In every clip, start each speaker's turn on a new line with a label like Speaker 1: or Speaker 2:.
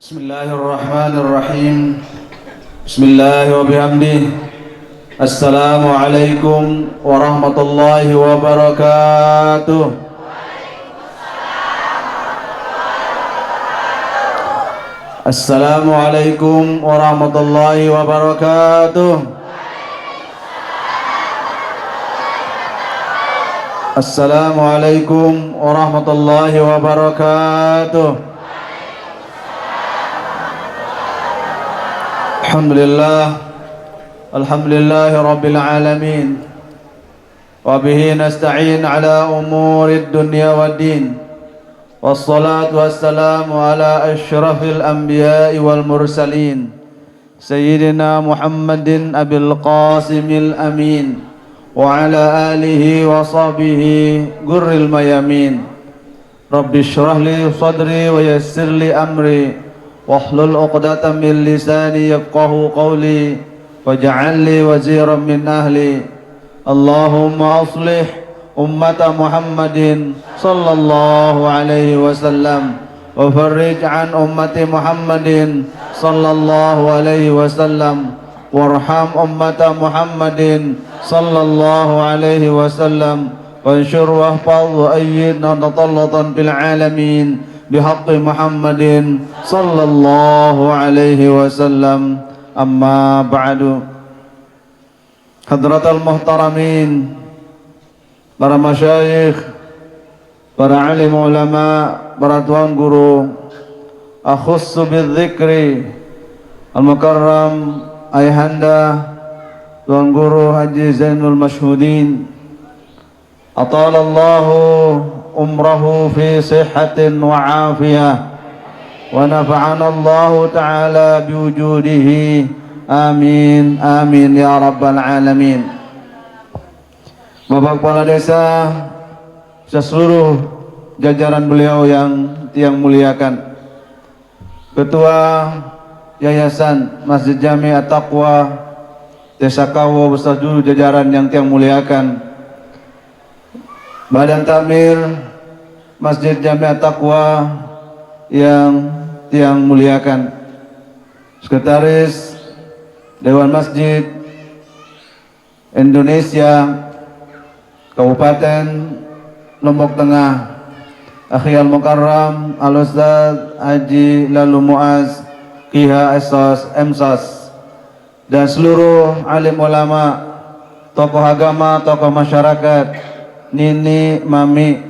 Speaker 1: Bismillahirrahmanirrahim. Bismillahi wa bihamdih. Assalamualaikum warahmatullahi wabarakatuh. Assalamualaikum warahmatullahi wabarakatuh. Assalamualaikum warahmatullahi wabarakatuh. Alhamdulillah rabbil alamin. Wa bihi nasta'in ala umurid dunya waddin. Wassalatu wassalamu ala asyrafil anbiya'i wal mursalin Sayyidina Muhammadin abil qasimil amin wa ala alihi wa sahbihi gurril mayamin. Rabbi syrah li sadri wa yassir li amri wahlul 'uqdatam min lisani yafqahu qawli waj'al li waziran min ahli. Allahumma aslih ummata Muhammadin sallallahu alaihi wasallam wa farrij an ummati Muhammadin sallallahu alaihi wasallam warham ummata Muhammadin sallallahu alaihi wasallam wansyur wahfaz wa ayyid natallatan fil alamin bihaqqi Muhammadin sallallahu alaihi wasallam. Amma ba'du. Hadratal muhtaramin, para masyayikh, para alim ulama, para tuan guru, akhussu bidzikri al-mukarram ayahanda tuan guru Haji Zainul Mashhudin atalallahu umrahu fi sihhatin wa afiyah wa nafa'ana Allah ta'ala biwujudihi. Amin amin ya rabbal alamin. Bapak Kepala Desa, seluruh jajaran beliau yang tiang muliakan, Ketua Yayasan Masjid Jami At-Taqwa Desa Kawo beserta seluruh jajaran yang tiang muliakan, Badan Takmir Masjid Jami At-Taqwa yang tiang muliakan, Sekretaris Dewan Masjid Indonesia Kabupaten Lombok Tengah, Akhi Al-Mukarram Al-Ustaz Haji Lalu Muaz Kiha Esos Emsos, dan seluruh alim ulama, tokoh agama, tokoh masyarakat, nini, mami,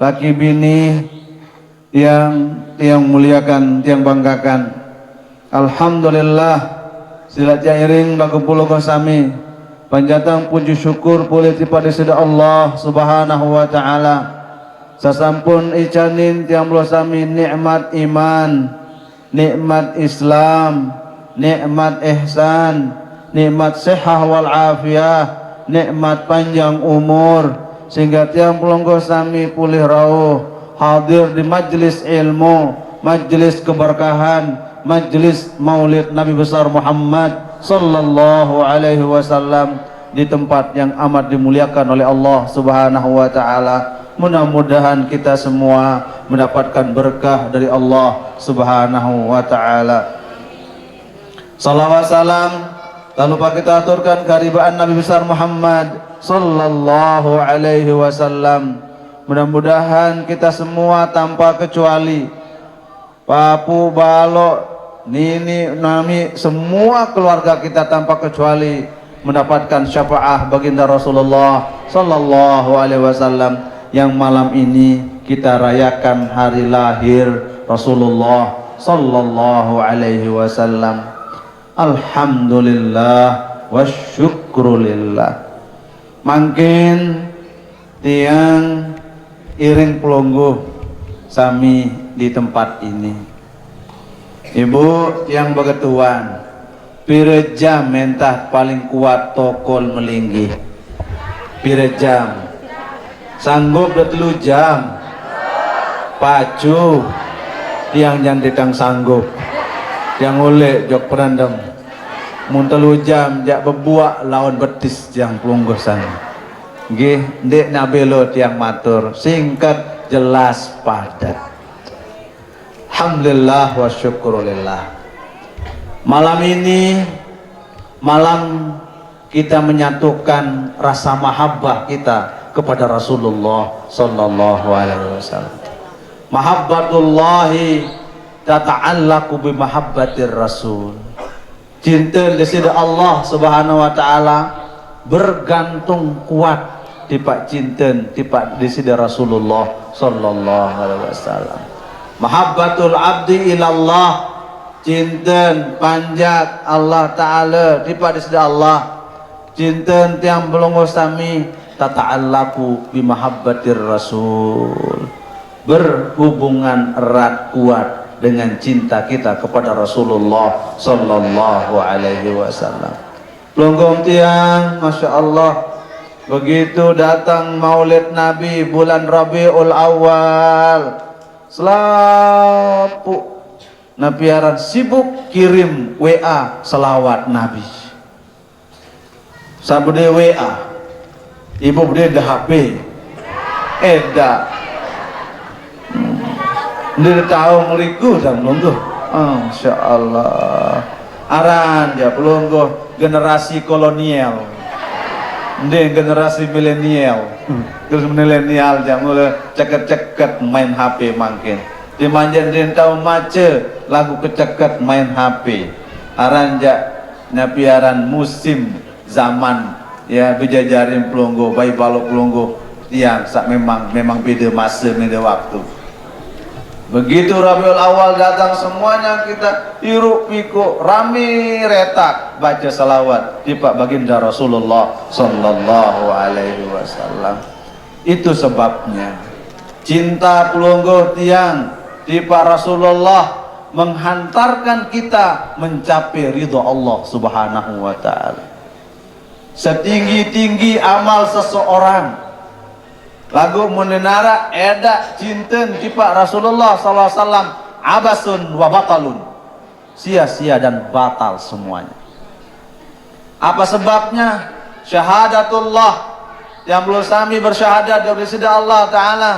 Speaker 1: laki bini yang muliakan, yang banggakan. Alhamdulillah, sila jairing lagu pulau kosami panjatang puji syukur boleh pada sida Allah subhanahu wa ta'ala. Sasampun icanin tiang pulau sami nikmat iman, nikmat Islam, nikmat ihsan, nikmat sehat wal afiyah, nikmat panjang umur, sehingga tiang pulau kosami pulih rauh hadir di majlis ilmu, majlis keberkahan, majlis maulid Nabi besar Muhammad sallallahu alaihi wasallam di tempat yang amat dimuliakan oleh Allah subhanahu wa ta'ala. Mudah-mudahan kita semua mendapatkan berkah dari Allah subhanahu wa ta'ala. Salawat salam tak lupa kita aturkan keharibaan Nabi besar Muhammad sallallahu alaihi wasallam. Mudah-mudahan kita semua tanpa kecuali, papu, balok, nini, nami, semua keluarga kita tanpa kecuali mendapatkan syafaat baginda Rasulullah sallallahu alaihi wasallam, yang malam ini kita rayakan hari lahir Rasulullah sallallahu alaihi wasallam. Alhamdulillah wa syukrulillah. Mangkin tiang iring pelonggo sami di tempat ini. Ibu yang begetuan, pirejam mentah paling kuat tokol melinggi. Pirejam Sanggup 23 jam. Pacu tiang jangan sanggup. Yang oleh jok perandam. Mun 3 jam jak bebuak lawan betis yang pelunggusan. Nggih, ndek nabelo tiang matur, singkat, jelas, padat. Alhamdulillah wa syukurillah. Malam ini malam kita menyatukan rasa mahabbah kita kepada Rasulullah sallallahu alaihi wasallam. Mahabbatullahi tata'allaqu bi mahabbatir Rasul. Cinta kepada Allah Subhanahu wa taala bergantung kuat tipak cinta tipak kepada Rasulullah sallallahu alaihi wasallam. Mahabbatul abdi ilallah, cinta panjat Allah taala tipak kepada Allah. Cinta tiang belum sami tata'allaqu bi mahabbatir Rasul. Berhubungan erat kuat dengan cinta kita kepada Rasulullah sallallahu alaihi wasallam. Pelunggong tiang, Masya Allah, begitu datang Maulid Nabi bulan Rabiul Awal, selapu nabiaran sibuk kirim WA selawat Nabi. Sabde WA, ibu bude dah HP, eda. Dia tahu ngeliku dan pelungguh. Masya Allah. Aran ya pelungguh generasi kolonial. Dia generasi milenial. Terus milenial jam mulai ceket-ceket main HP makin. Dimanjan dia tahu mace lagu keceket main HP. Aran ja napiaran musim zaman ya bejajarin pelungguh, bayi balok pelungguh tiang sak memang beda masa beda waktu. Begitu Rabiul Awal datang semuanya kita hiruk pikuk rame retak baca salawat di Pak Baginda Rasulullah sallallahu alaihi wasallam. Itu sebabnya cinta pelungguh tiang di Pak Rasulullah menghantarkan kita mencapai ridho Allah Subhanahu wa taala. Setinggi-tinggi amal seseorang lagu menenara eda cinten tipak Rasulullah sallallahu alaihi wasallam abasun wa batalun, sia-sia dan batal semuanya. Apa sebabnya? Syahadatullah, yang belum sami bersyahadat dari sisi Allah taala,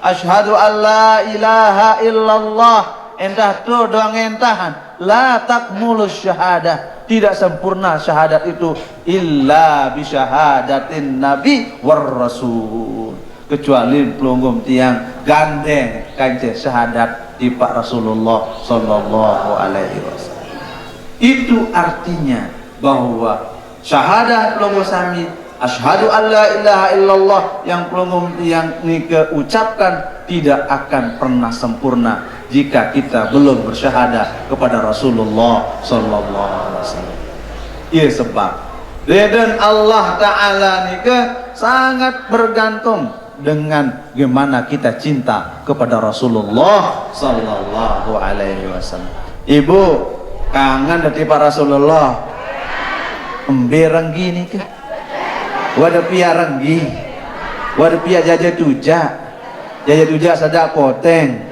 Speaker 1: asyhadu an la ilaha illallah, entah tu doang entahan la takmulus syahadah, tidak sempurna syahadat itu illa bi syahadatin nabi war rasul, kecuali pelunggum tiang gandeng kancing syahadat di Pak Rasulullah sallallahu alaihi wasallam. Itu artinya bahwa syahadat pelunggum sami asyhadu an la ilaha illallah yang pelunggum tiang ni ucapkan tidak akan pernah sempurna jika kita belum bersyahadat kepada Rasulullah sallallahu alaihi wasallam. Ia sebab dan Allah taala ni sangat bergantung dengan bagaimana kita cinta kepada Rasulullah sallallahu alaihi wasallam. Ibu kangen dari Pak Rasulullah emberenggi ni ke? Wadah pia renggi, wadah pia jaja tuja sadak poteng,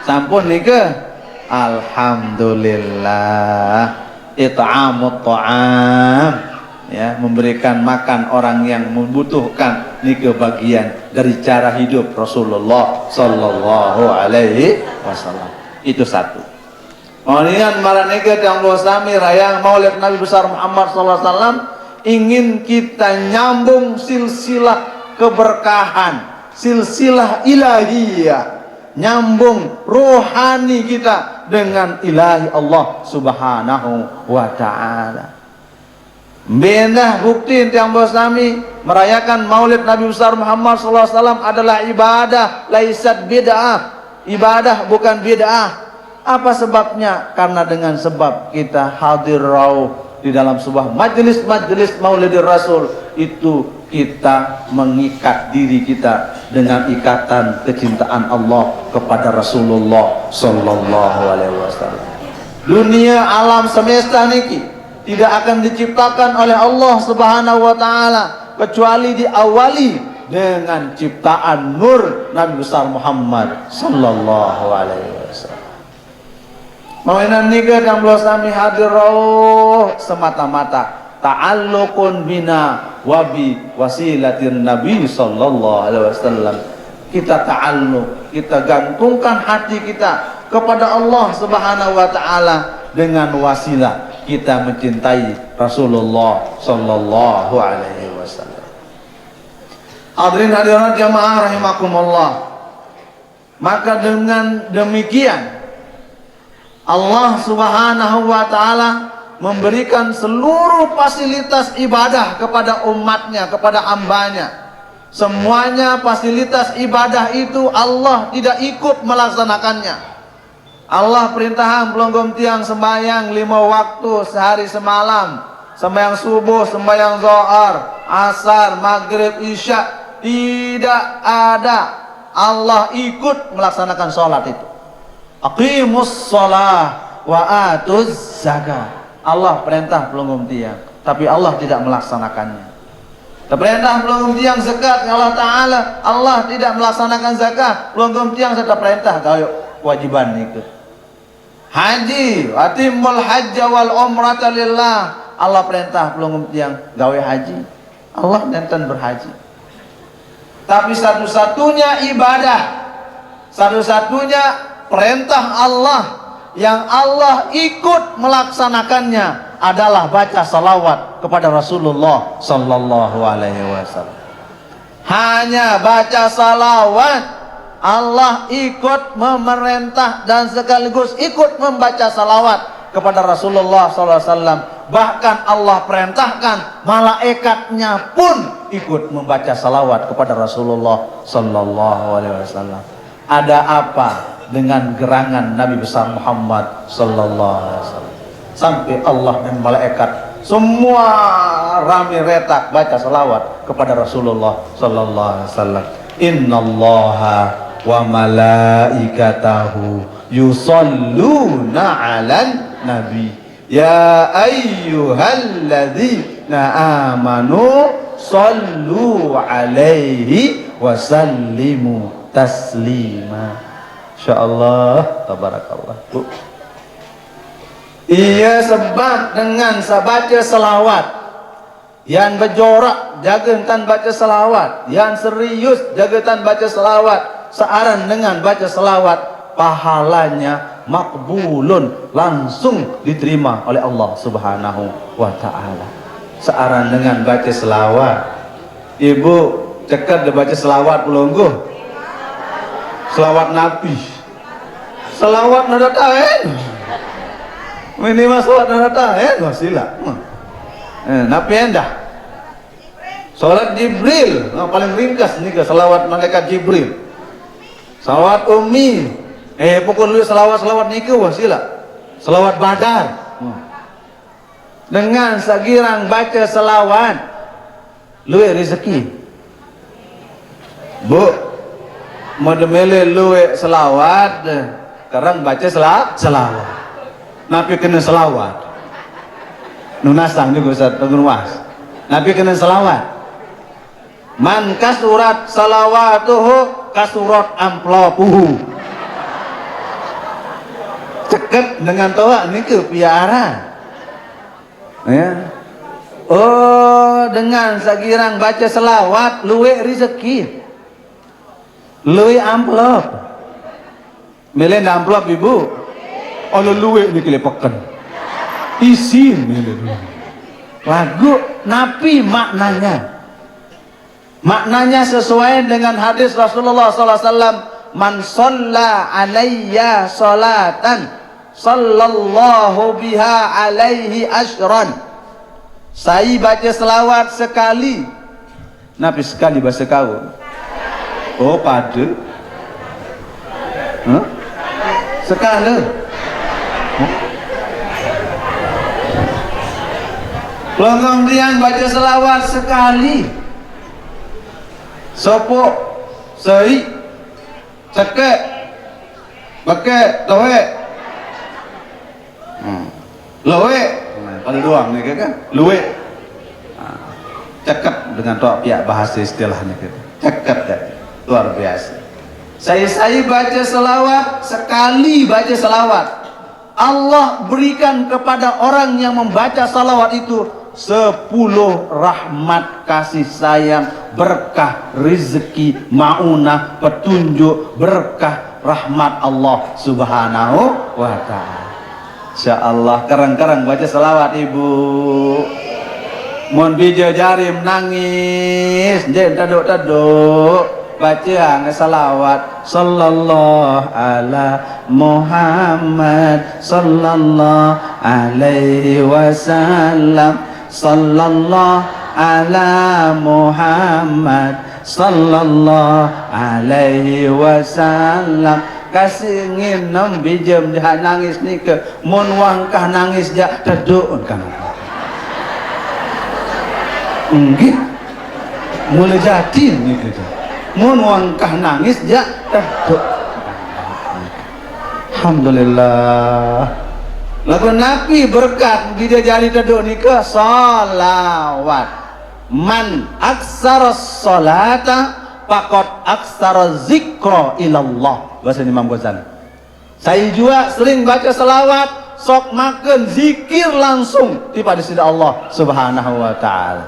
Speaker 1: sampun ni ke? Alhamdulillah, it'amut ta'am, ya, memberikan makan orang yang membutuhkan ni kebagian dari cara hidup Rasulullah sallallahu alaihi wasallam. Itu satu. Kemudian maraneka yang sami rayang Maulid Nabi besar Muhammad sallallahu alaihi wasallam, ingin kita nyambung silsilah keberkahan, silsilah ilahiyah, nyambung rohani kita dengan ilahi Allah subhanahu wa ta'ala. Bendah bukti yang bersami merayakan Maulid Nabi besar Muhammad SAW adalah ibadah, laisat bid'ah. Ibadah bukan bid'ah. Apa sebabnya? Karena dengan sebab kita hadir rauh di dalam sebuah majelis Maulidir Rasul, itu kita mengikat diri kita dengan ikatan kecintaan Allah kepada Rasulullah sallallahu alaihi wasallam. Dunia alam semesta niki tidak akan diciptakan oleh Allah Subhanahu wa taala kecuali diawali dengan ciptaan nur Nabi besar Muhammad sallallahu alaihi wasallam. Mawinan nikah yang belas kami hadir semata-mata ta'alluqun bina wabi wasilatin Nabi sallallahu alaihi wasallam. Kita ta'alluq, kita gantungkan hati kita kepada Allah Subhanahu wa taala dengan wasilah kita mencintai Rasulullah sallallahu alaihi wasallam. Hadirin hadirat jamaah rahimakumullah. Maka dengan demikian Allah Subhanahu wa taala memberikan seluruh fasilitas ibadah kepada umatnya, kepada hambanya. Semuanya fasilitas ibadah itu Allah tidak ikut melaksanakannya. Allah perintahkan pelonggom tiang sembahyang 5 waktu sehari semalam, sembahyang subuh, sembahyang zuhur, asar, maghrib, isya. Tidak ada Allah ikut melaksanakan sholat itu. Aqimus sholah wa atuz zakah. Allah perintah pelonggom tiang, tapi Allah tidak melaksanakannya. Perintah pelonggom tiang zakat Allah Ta'ala, Allah tidak melaksanakan zakat. Pelonggom tiang serta perintah kau kewajiban ikut. Haji, atimul hajja wal umrata lillah. Allah perintah pelonggom tiang gawe haji. Allah nenten berhaji. Tapi satu-satunya ibadah, satu-satunya perintah Allah yang Allah ikut melaksanakannya adalah baca salawat kepada Rasulullah sallallahu alaihi wasallam. Hanya baca salawat Allah ikut memerintah dan sekaligus ikut membaca salawat kepada Rasulullah sallallahu alaihi wasallam. Bahkan Allah perintahkan malaikatnya pun ikut membaca salawat kepada Rasulullah sallallahu alaihi wasallam. Ada apa dengan gerangan Nabi besar Muhammad sallallahu alaihi wasallam? Sampai Allah dan malaikat semua rame retak baca salawat kepada Rasulullah sallallahu alaihi wasallam. Innallaha wa malaikatahu yusalluna 'alan nabi ya ayyuhalladzina amanu sallu 'alaihi wa sallimu taslima. Insyaallah tabarakallah. Bu. Iya, sebab dengan baca selawat yang berjorak jaga baca selawat, yang serius jaga baca selawat, searan dengan baca selawat pahalanya makbulun, langsung diterima oleh Allah Subhanahu wa taala. Searan dengan baca selawat. Ibu cekat dia baca selawat pelungguh. Selawat Nabi. Selawat nada tahen. Minimal sholat nada wasilah. Nabi endah. Sholat Jibril, paling ringkas nih ke selawat malaikat Jibril. Selawat Ummi. Pokok lu selawat nih ke wasilah. Selawat Badar. Dengan sagirang baca selawat, lu rezeki. Bu, modemele lu selawat, sekarang baca selawat. Nabi kena selawat. Nunasang juga Ustaz Pengunwas. Nabi kena selawat. Man kasurat salawatuhu kasurat amplopuhu. Ceket dengan toa ini ke piara. Ya. Oh, dengan sagirang baca selawat luwe rezeki. Luwe amplop. Milih amplop ibu. Ono luwe ini kelepakan isin lagu Nabi maknanya sesuai dengan hadis Rasulullah SAW. Man shalla alayya salatan sallallahu biha alaihi ashran. Saya baca selawat sekali, Nabi sekali bahasa kau. Oh pada sekali. Pelonggong tiang baca selawat sekali. Sopo, sei, cekek, beke, lowe, lowe, ada doang nih kan? Luwe, cekek dengan toa pihak bahasa istilahnya gitu. Ceket ya, luar biasa. Saya baca selawat, sekali baca selawat, Allah berikan kepada orang yang membaca salawat itu 10 rahmat, kasih sayang, berkah, rezeki, maunah, petunjuk, berkah, rahmat Allah subhanahu wa ta'ala. Insyaallah kerang-kerang baca selawat ibu. Mun bija jarim nangis, jen taduk-taduk baca salawat sallallahu ala Muhammad sallallahu alaihi wasallam sallallahu ala Muhammad sallallahu alaihi wasallam. Kasih nginem bijem jahat nangis ni ke mun wangkah nangis jak taduk kan nggih mulai jatin ni ke mun wangkah nangis jak taduk. Alhamdulillah lagu Nabi berkat dia jari taduk ni ke salawat. Man aksara salata faqad aksara zikra ilallah, bahasa Imam Ghazali. Saya juga sering baca selawat, sok makan zikir langsung tiba di sisi Allah subhanahu wa ta'ala.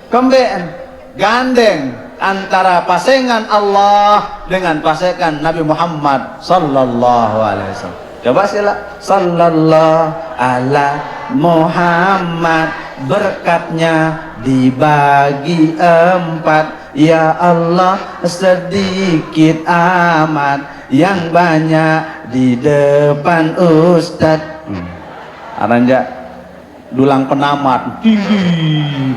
Speaker 1: Kembali gandeng antara pasangan Allah dengan pasangan Nabi Muhammad sallallahu alaihi wasallam. Coba sila sallallahu ala Muhammad, berkatnya dibagi 4, ya Allah sedikit amat, yang banyak di depan Ustad. Aranja dulang penamat tinggi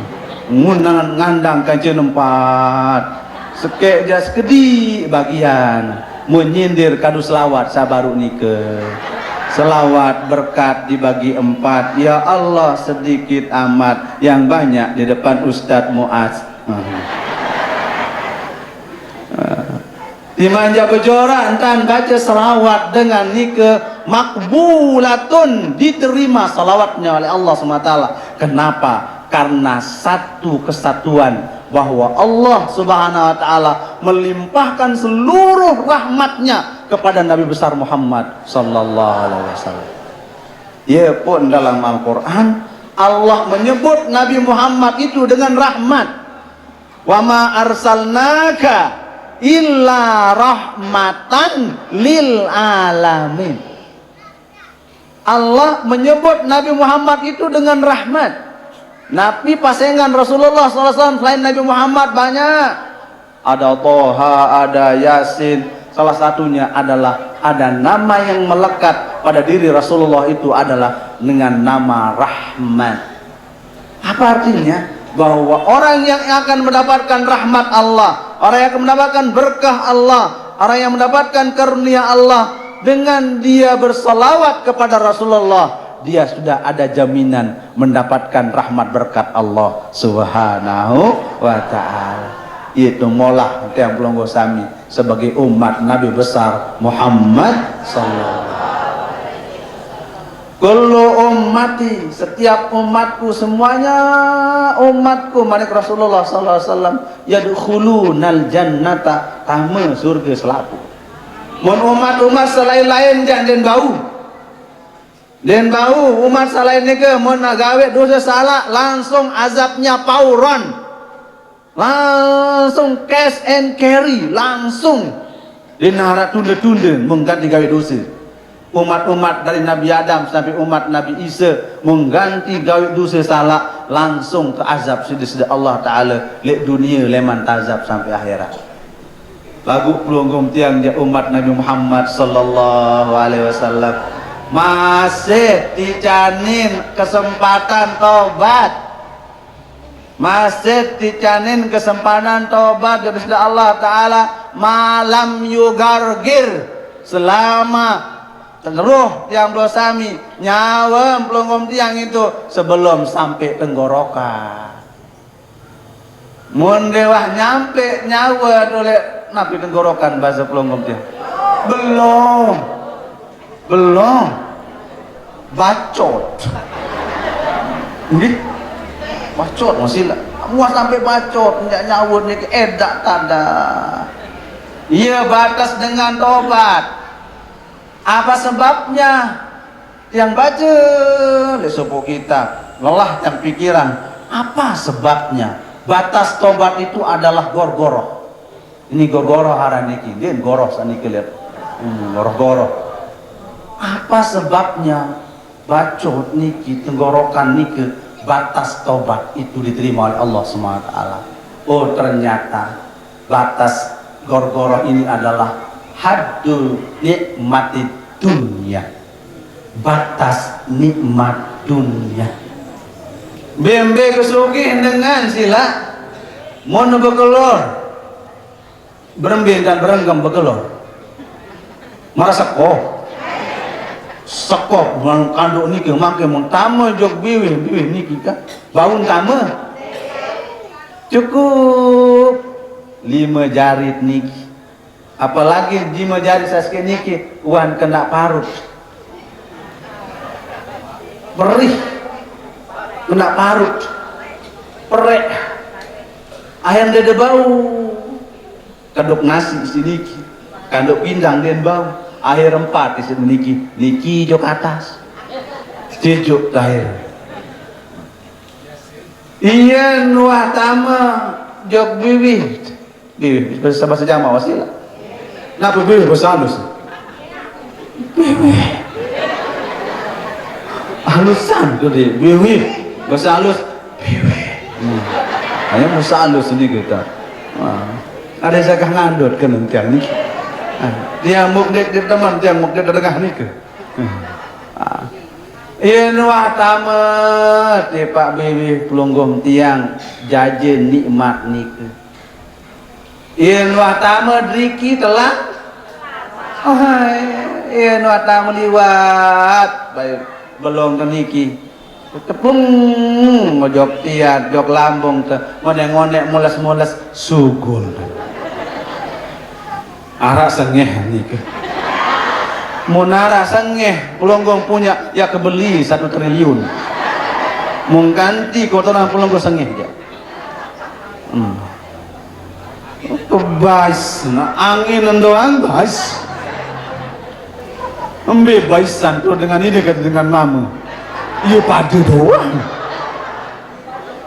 Speaker 1: ngunangan ngandang kajian 4 sekek jas kedi bagian menyindir kadu selawat sabaru nike. Selawat berkat dibagi 4, ya Allah sedikit amat, yang banyak di depan Ustadz Muaz. Dimanja bejora entan baca selawat dengan nike makbulatun, diterima salawatnya oleh Allah SWT. Kenapa? Karena satu kesatuan bahwa Allah subhanahu wa ta'ala melimpahkan seluruh rahmatnya kepada Nabi besar Muhammad sallallahu alaihi wasallam. Ya pun dalam Al-Quran Allah menyebut Nabi Muhammad itu dengan rahmat. Wa ma arsalnaka illa rahmatan lil alamin. Allah menyebut Nabi Muhammad itu dengan rahmat. Nabi pasangan Rasulullah SAW selain Nabi Muhammad banyak. Ada Toha, ada Yasin. Salah satunya adalah ada nama yang melekat pada diri Rasulullah itu adalah dengan nama Rahman. Apa artinya? Bahwa orang yang akan mendapatkan rahmat Allah, orang yang akan mendapatkan berkah Allah, orang yang mendapatkan karunia Allah dengan dia bersalawat kepada Rasulullah, dia sudah ada jaminan mendapatkan rahmat berkat Allah subhanahu wa ta'ala. Itu molah yang pelonggo sami sebagai umat Nabi besar Muhammad sallallahu alaihi wasallam. Kullu ummati, setiap umatku semuanya umatku manik Rasulullah sallallahu alaihi wasallam yadkhulunal jannata, tama surga selaku. Mun umat-umat selain lain jangan bau. Dan bau umat selain nege mun gawe dosa salah langsung azabnya pauron, langsung cash and carry, langsung dinara tunda-tunda mengganti gawe dosa. Umat-umat dari Nabi Adam sampai umat Nabi Isa mengganti gawe dosa salah langsung ke azab sida Allah Ta'ala lek dunia leman tazab sampai akhirat. Lagu pelunggum tiang dia umat Nabi Muhammad sallallahu alaihi wasallam masih dijanin kesempatan tobat, masih dijanin kesempatan tobat dari Allah Ta'ala malam yugargir, selama teruh tiang dosami nyawa pelunggum tiang itu sebelum sampai tenggorokan. Mun dewah nyampe nyawa oleh Nabi tenggorokan bahasa pelunggum tiang belum bacot nggih bacot masih muas sampai bacot nyawut ni edak tada. Ia batas dengan tobat. Apa sebabnya? Yang baca le sepuh kita lelah yang pikiran. Apa sebabnya? Batas tobat itu adalah gorgoroh. Ini gorgoroh haran niki, dia goroh saniki lihat. Goroh-goroh. Apa sebabnya? Bacot niki, tenggorokan niki, batas tobat itu diterima oleh Allah SWT. Oh ternyata batas gorgoroh ini adalah haddul nikmati dunia, batas nikmat dunia. Bembe kesugih dengan sila mau bekelor berembing dan berenggam bekelor merasa sekop bang kanduk niki mangke mun tama jog biwih niki kan baun tama cukup 5 jarit niki, apalagi 5 jari saski niki wan kena parut perih, kena parut perek ayam dede bau kanduk nasi sedikit kanduk pindang den bau air 4 di sini niki jok atas cijuk air iya nuah tama jok biwih bahasa Jawa wasilah napa biwih bahasa halus biwih halusan tuh deh biwih bahasa halus biwih hanya bahasa halus ini kita ada zakah ngandut kan entiang nih dia mukdek di teman tiang mukdek dengah nih ke Yen wah tamat Pak Bibi pelunggum tiang jajen nikmat niku. Yen wah tamat riki telah yen wah tamat liwat baik belum teniki tepung ngojok tiat jok lambung teh ngonek-ngonek mules-mules sugul arak sengeh niku munara sengeh pelonggong punya ya kebeli 1 triliun mengganti kotoran pelonggong sengeh ya kebais angin doang bais embebaisan tuh dengan ini dengan nama iya pada doang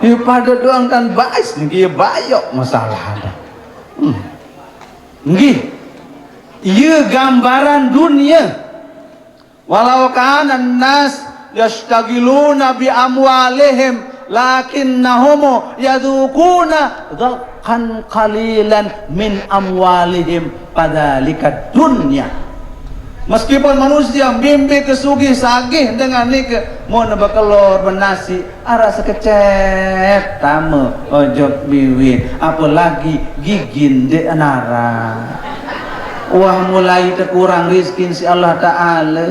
Speaker 1: iya pada doang kan bais nih iya bayok masalah ada nggih iya gambaran dunia walau kana nas yastagiluna bi amwalihim lakinnahum yadukuna dhaqan qalilan min amwalihim padalika dunya. Meskipun manusia mimpi kesugih sagih dengan nike mau bekelor benasi arah sekecet tamu ojok biwin apalagi gigin de anara wah mulai terkurang rizkin si Allah Ta'ala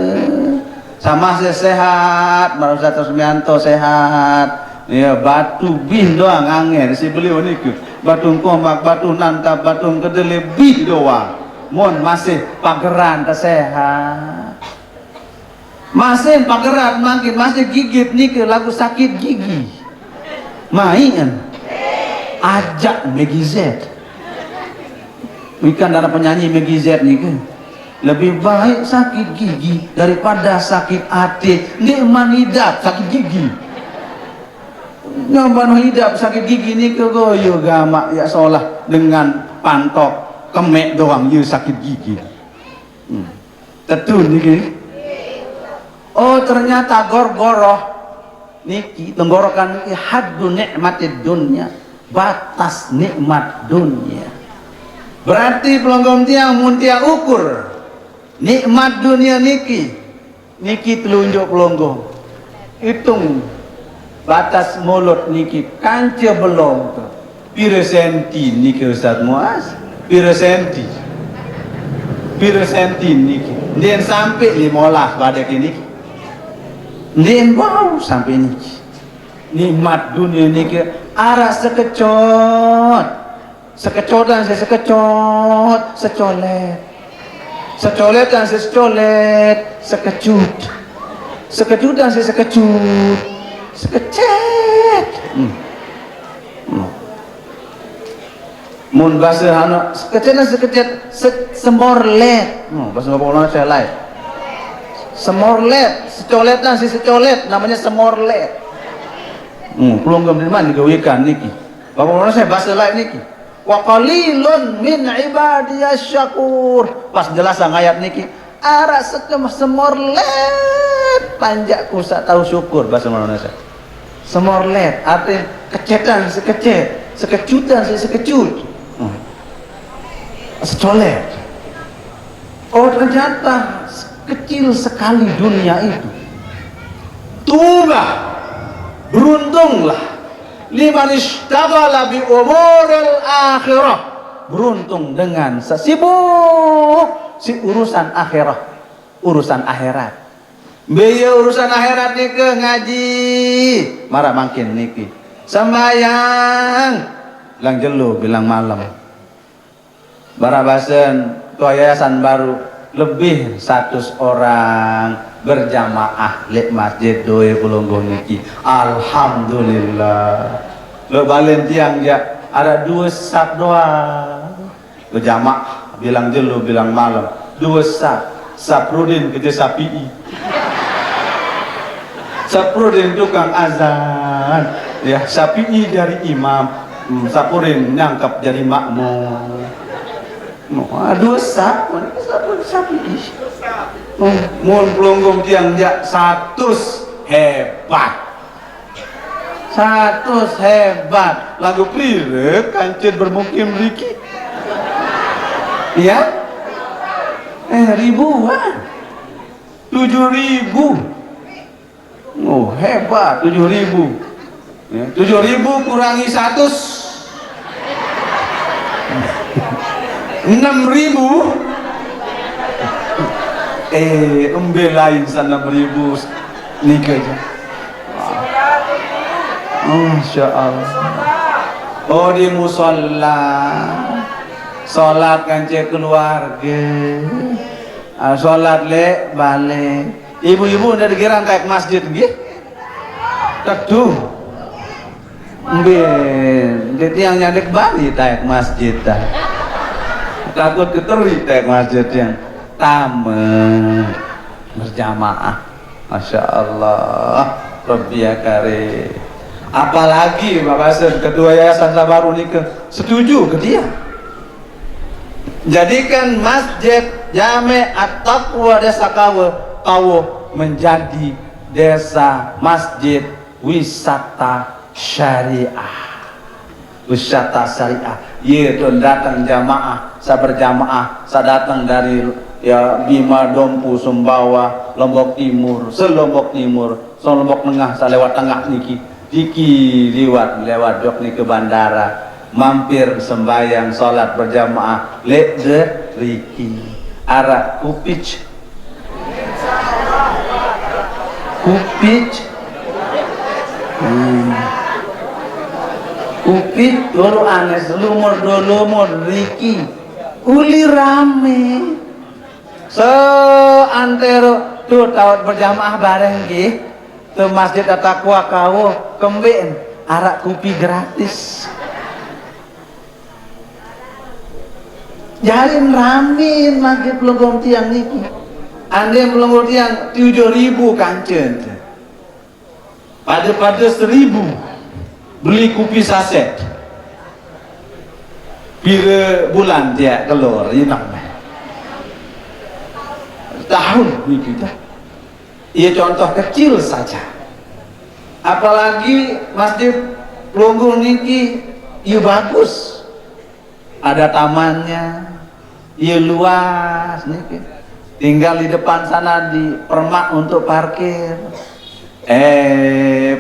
Speaker 1: sama saya sehat Maruzat Rusmianto sehat ya batu bih doang angin si beliau niku batu komak batu nantap batu kedele bih doang mon masih pageran sehat masih pageran makin masih gigit niku lagu sakit gigi main ajak Megizet ikan dari penyanyi Megizet niku lebih baik sakit gigi daripada sakit hati nikmat hidup sakit gigi nyoban hidup sakit gigi niku goyo gamak ya seolah dengan pantok kemek doang you sakit gigi tetun niki oh ternyata gorgoroh niki tenggorokan niki haddu nikmatid dunya batas nikmat dunia berarti pelonggong tiang muntiang ukur nikmat dunia niki telunjuk pelonggong hitung batas mulut niki kance belum pira senti niki Ustaz Muaz pira senti niki ndien sampai 15 pada kini ndien bau sampai niki nikmat dunia niki arah sekecotan saya sekecot secoletan saya secolet sekecutan saya sekecet Mun bahasa hana sekecil semorlet. Bahasa Bapak saya lain. Semorlet, secoletan si secolet namanya semorlet. Belum dari mana digawikan niki. Bapak saya bahasa lain niki. Wa qalilun min ibadiyas syakur. Pas jelasan ayat niki, ara semorlet panjakku sak tahu syukur bahasa Indonesia. Semorlet artinya kecetan sekecet, sekecutan sekecut. Secolet. Oh ternyata kecil sekali dunia itu. Tuba, beruntunglah liman ishtaghala bi umuril akhirah. Beruntung dengan sesibuk si urusan akhirah, urusan akhirat. Biaya urusan akhirat niki ngaji, marah makin niki. Sembayang, bilang jelu, bilang malam. Barabasen tua yayasan baru lebih 100 orang berjamaah lek masjid doi Pulunggo niki. Alhamdulillah. Lo balen tiang ya ada 2 sak doang berjamaah, bilang jelu bilang malam 2 sak. Saprudin kerja sapi. Saprudin tukang azan ya, sapi dari imam, Saprudin nyangkap jadi makmum. Dosa, mana sapi. Mun Pulunggong tiang jak 100 hebat. 100 hebat. Lagu plire kancet bermukim riki. Ya? Ribuan. 7.000. Oh, hebat 7.000. Ya, 7.000 kurangi 100. 6.000 lain 6.000 nikah aja. Masya Allah. Oh di musola sholat kancik keluarga, sholat lek balik. Ibu-ibu udah dikiran kayak masjid gitu. Teduh jadi yang nyadek balik kayak masjid dah. Takut keteri tek masjid yang tamu berjamaah. Masya Allah, Rabbi ya Karim. Apalagi Bapak Sen, Ketua Yayasan Sabaru Nikah setuju ke dia. Jadikan masjid Jami' At-Taqwa Desa Kawo menjadi desa masjid wisata syariah. Wisata syariah. Ye tuh datang jamaah, saya berjamaah, saya datang dari ya Bima, Dompu, Sumbawa, Lombok Timur, selombok Timur, Lombok Tengah, saya lewat tengah niki, lewat jok nih ke bandara, mampir sembahyang, sholat berjamaah, lek de riki, arak kupich, Upit dulu anes lumur riki uli rame seantero tuh tahun berjamaah bareng ki ke masjid At-Taqwa Kawo kembeen arak kopi gratis jalin rame masjid Pelonggong tiang niki ande Pelonggong tiang 7.000 kancen pada 1.000 beli kopi saset pira bulan dia keluar ini namanya tahun ini kita ia contoh kecil saja apalagi masjid Pelonggong niki ia bagus ada tamannya ia luas niki tinggal di depan sana di permak untuk parkir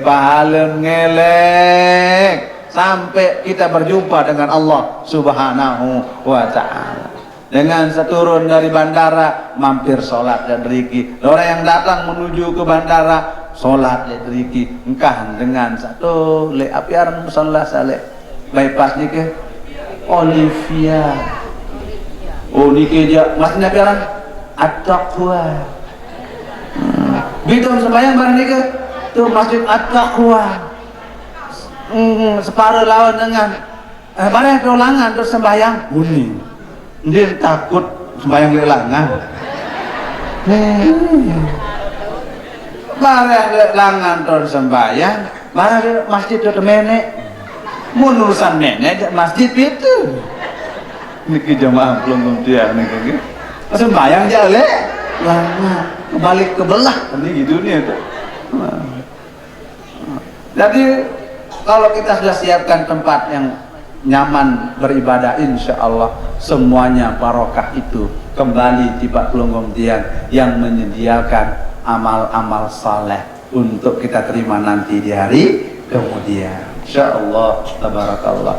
Speaker 1: pahalun ngelek sampai kita berjumpa dengan Allah Subhanahu wa ta'ala. Dengan seturun dari bandara mampir sholat dan riki. Orang yang datang menuju ke bandara sholat dan riki. Engkah dengan satu le apiaran musola sale bypass niki Olivia. Oh niki aja masnya apiaran At-Taqwa. Bidung sembahyang bareng niki tuh masjid At-Taqwa separuh lawan dengan barang ulangan terus sembahyang kuning. Dia takut sembahyang lelangan. Barang lelangan terus sembahyang, barang masjid itu menek. Mau urusan menek masjid itu. Niki jamaah belum dia niki. Sembahyang aja le. Lama kembali ke belah ini gitu nih itu. Jadi kalau kita sudah siapkan tempat yang nyaman beribadah, insya Allah semuanya barokah itu kembali tiba pelunggong tiang yang menyediakan amal-amal saleh untuk kita terima nanti di hari kemudian, insya Allah tabarakallah.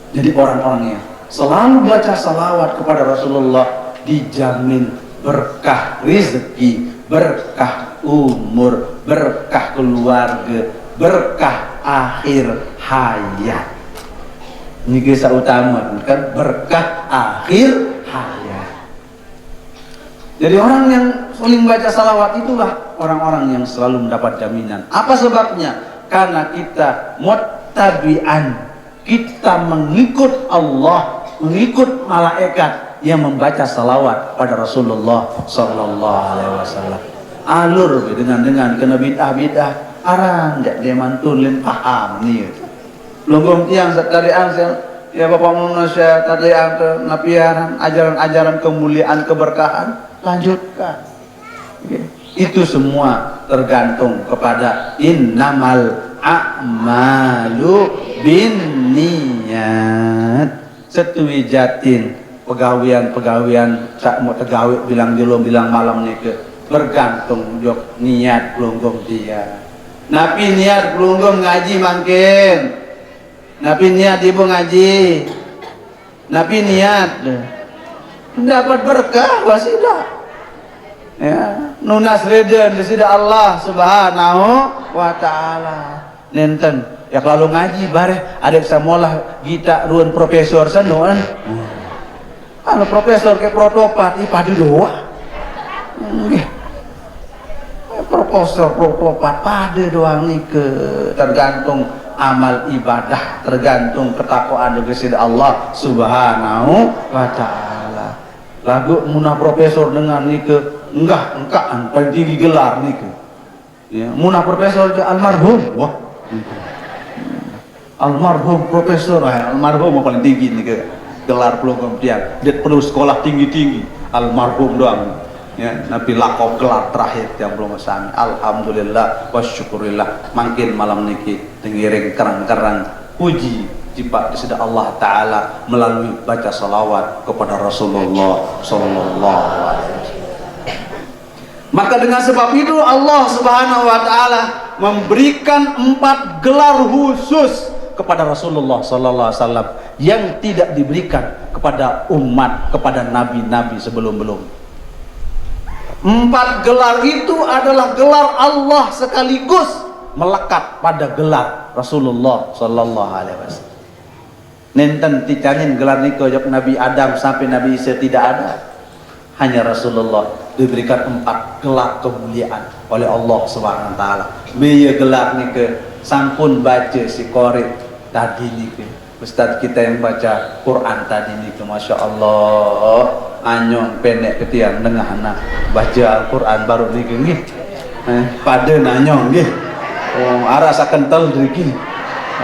Speaker 1: Jadi orang-orang yang selalu baca salawat kepada Rasulullah dijamin berkah rezeki, berkah umur, berkah keluarga, berkah akhir hayat. Ini kisah utama kan, berkah akhir hayat. Jadi orang yang sering baca salawat itulah orang-orang yang selalu mendapat jaminan. Apa sebabnya? Karena kita muttabi'an, kita mengikut Allah, mengikut malaikat yang membaca salawat pada Rasulullah Sallallahu Alaihi Wasallam. Alur dengan kena bid'ah arang jak dia mantulin paham ni. Longgong tiang dari ansel ya Bapak manusia tadi ang napiaran ajaran-ajaran kemuliaan keberkahan lanjutkan. Okay. Itu semua tergantung kepada innamal a'malu binniyat. Setuijatin pegawaian sak mau tegawai bilang jelom bilang malam ni ke bergantung jok niat pelunggong dia. Napi niat pelunggong ngaji mangkin, napi niat ibu ngaji, napi niat dapat berkah wasilah ya nunas reden disida Allah subhanahu wa ta'ala nenten ya kalau ngaji bare ada samolah gita ruan profesor sanoan. Kalau profesor ke protopat padu doa. Profesor protopat padu doang nih ke tergantung amal ibadah, tergantung ketakwaan kepada Allah Subhanahu wa taala. Lagu munah profesor dengan nih ke engkaan paling tinggi gelar nih ke. Ya, munah profesor ke almarhum. Wah. Almarhum profesor, almarhum paling tinggi nih ke. Gelar pelunggong tiang, dia perlu sekolah tinggi-tinggi, almarhum doang ya, tapi lakob gelar terakhir yang belum sami. Alhamdulillah wa syukurillah makin malam niki tengiring kerang-kerang puji jipak kepada Allah Ta'ala melalui baca salawat kepada Rasulullah Sallallahu Alaihi Wasallam. Maka dengan sebab itu Allah Subhanahu Wa Ta'ala memberikan 4 gelar khusus kepada Rasulullah Sallallahu Alaihi Wasallam yang tidak diberikan kepada umat, kepada nabi-nabi sebelum-belum. 4 gelar itu adalah gelar Allah sekaligus melekat pada gelar Rasulullah Sallallahu Alaihi Wasallam. Nenten ticanin gelar niko jok Nabi Adam sampai Nabi Isa tidak ada. Hanya Rasulullah diberikan 4 gelar kemuliaan oleh Allah Subhanahu Wa Taala. Biaya gelar niko sampun baca si Qori tadi niko. Ustaz kita yang baca Quran tadi niko, masya Allah, anyong pendek ketiang nengah anak baca Al-Quran baru niko nih. Pada nanyong nih. Oh, arasa kental niki.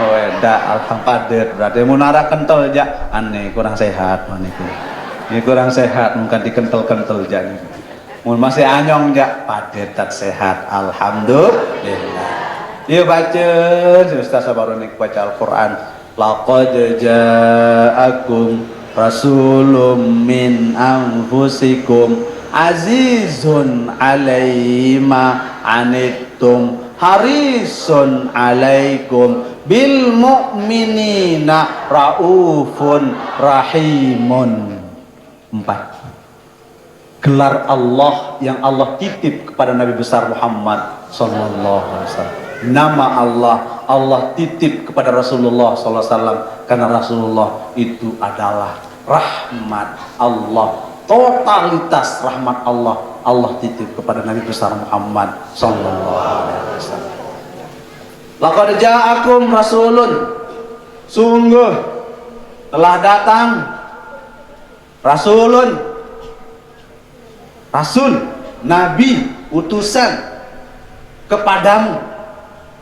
Speaker 1: Oh, eda alham padet berarti mau nara kental aja aneh kurang sehat maniku. Ini kurang sehat mungkin dikental-kental jadi. Mun masih anyong ja padet tak sehat alhamdulillah. Dia baca Ustaz baru nih baca Al-Quran. Laqad ja'akum rasulun min anfusikum azizun alaihi ma anittum harisun alaikum bil mu'minina raufun rahimun. 4 gelar Allah yang Allah titip kepada Nabi besar Muhammad sallallahu alaihi wasallam. Nama Allah titip kepada Rasulullah sallallahu alaihi wasallam karena Rasulullah itu adalah rahmat Allah, totalitas rahmat Allah titip kepada Nabi besar Muhammad sallallahu alaihi wasallam. Laqad ja'akum rasulun, sungguh telah datang rasulun, rasul, nabi, utusan kepadamu,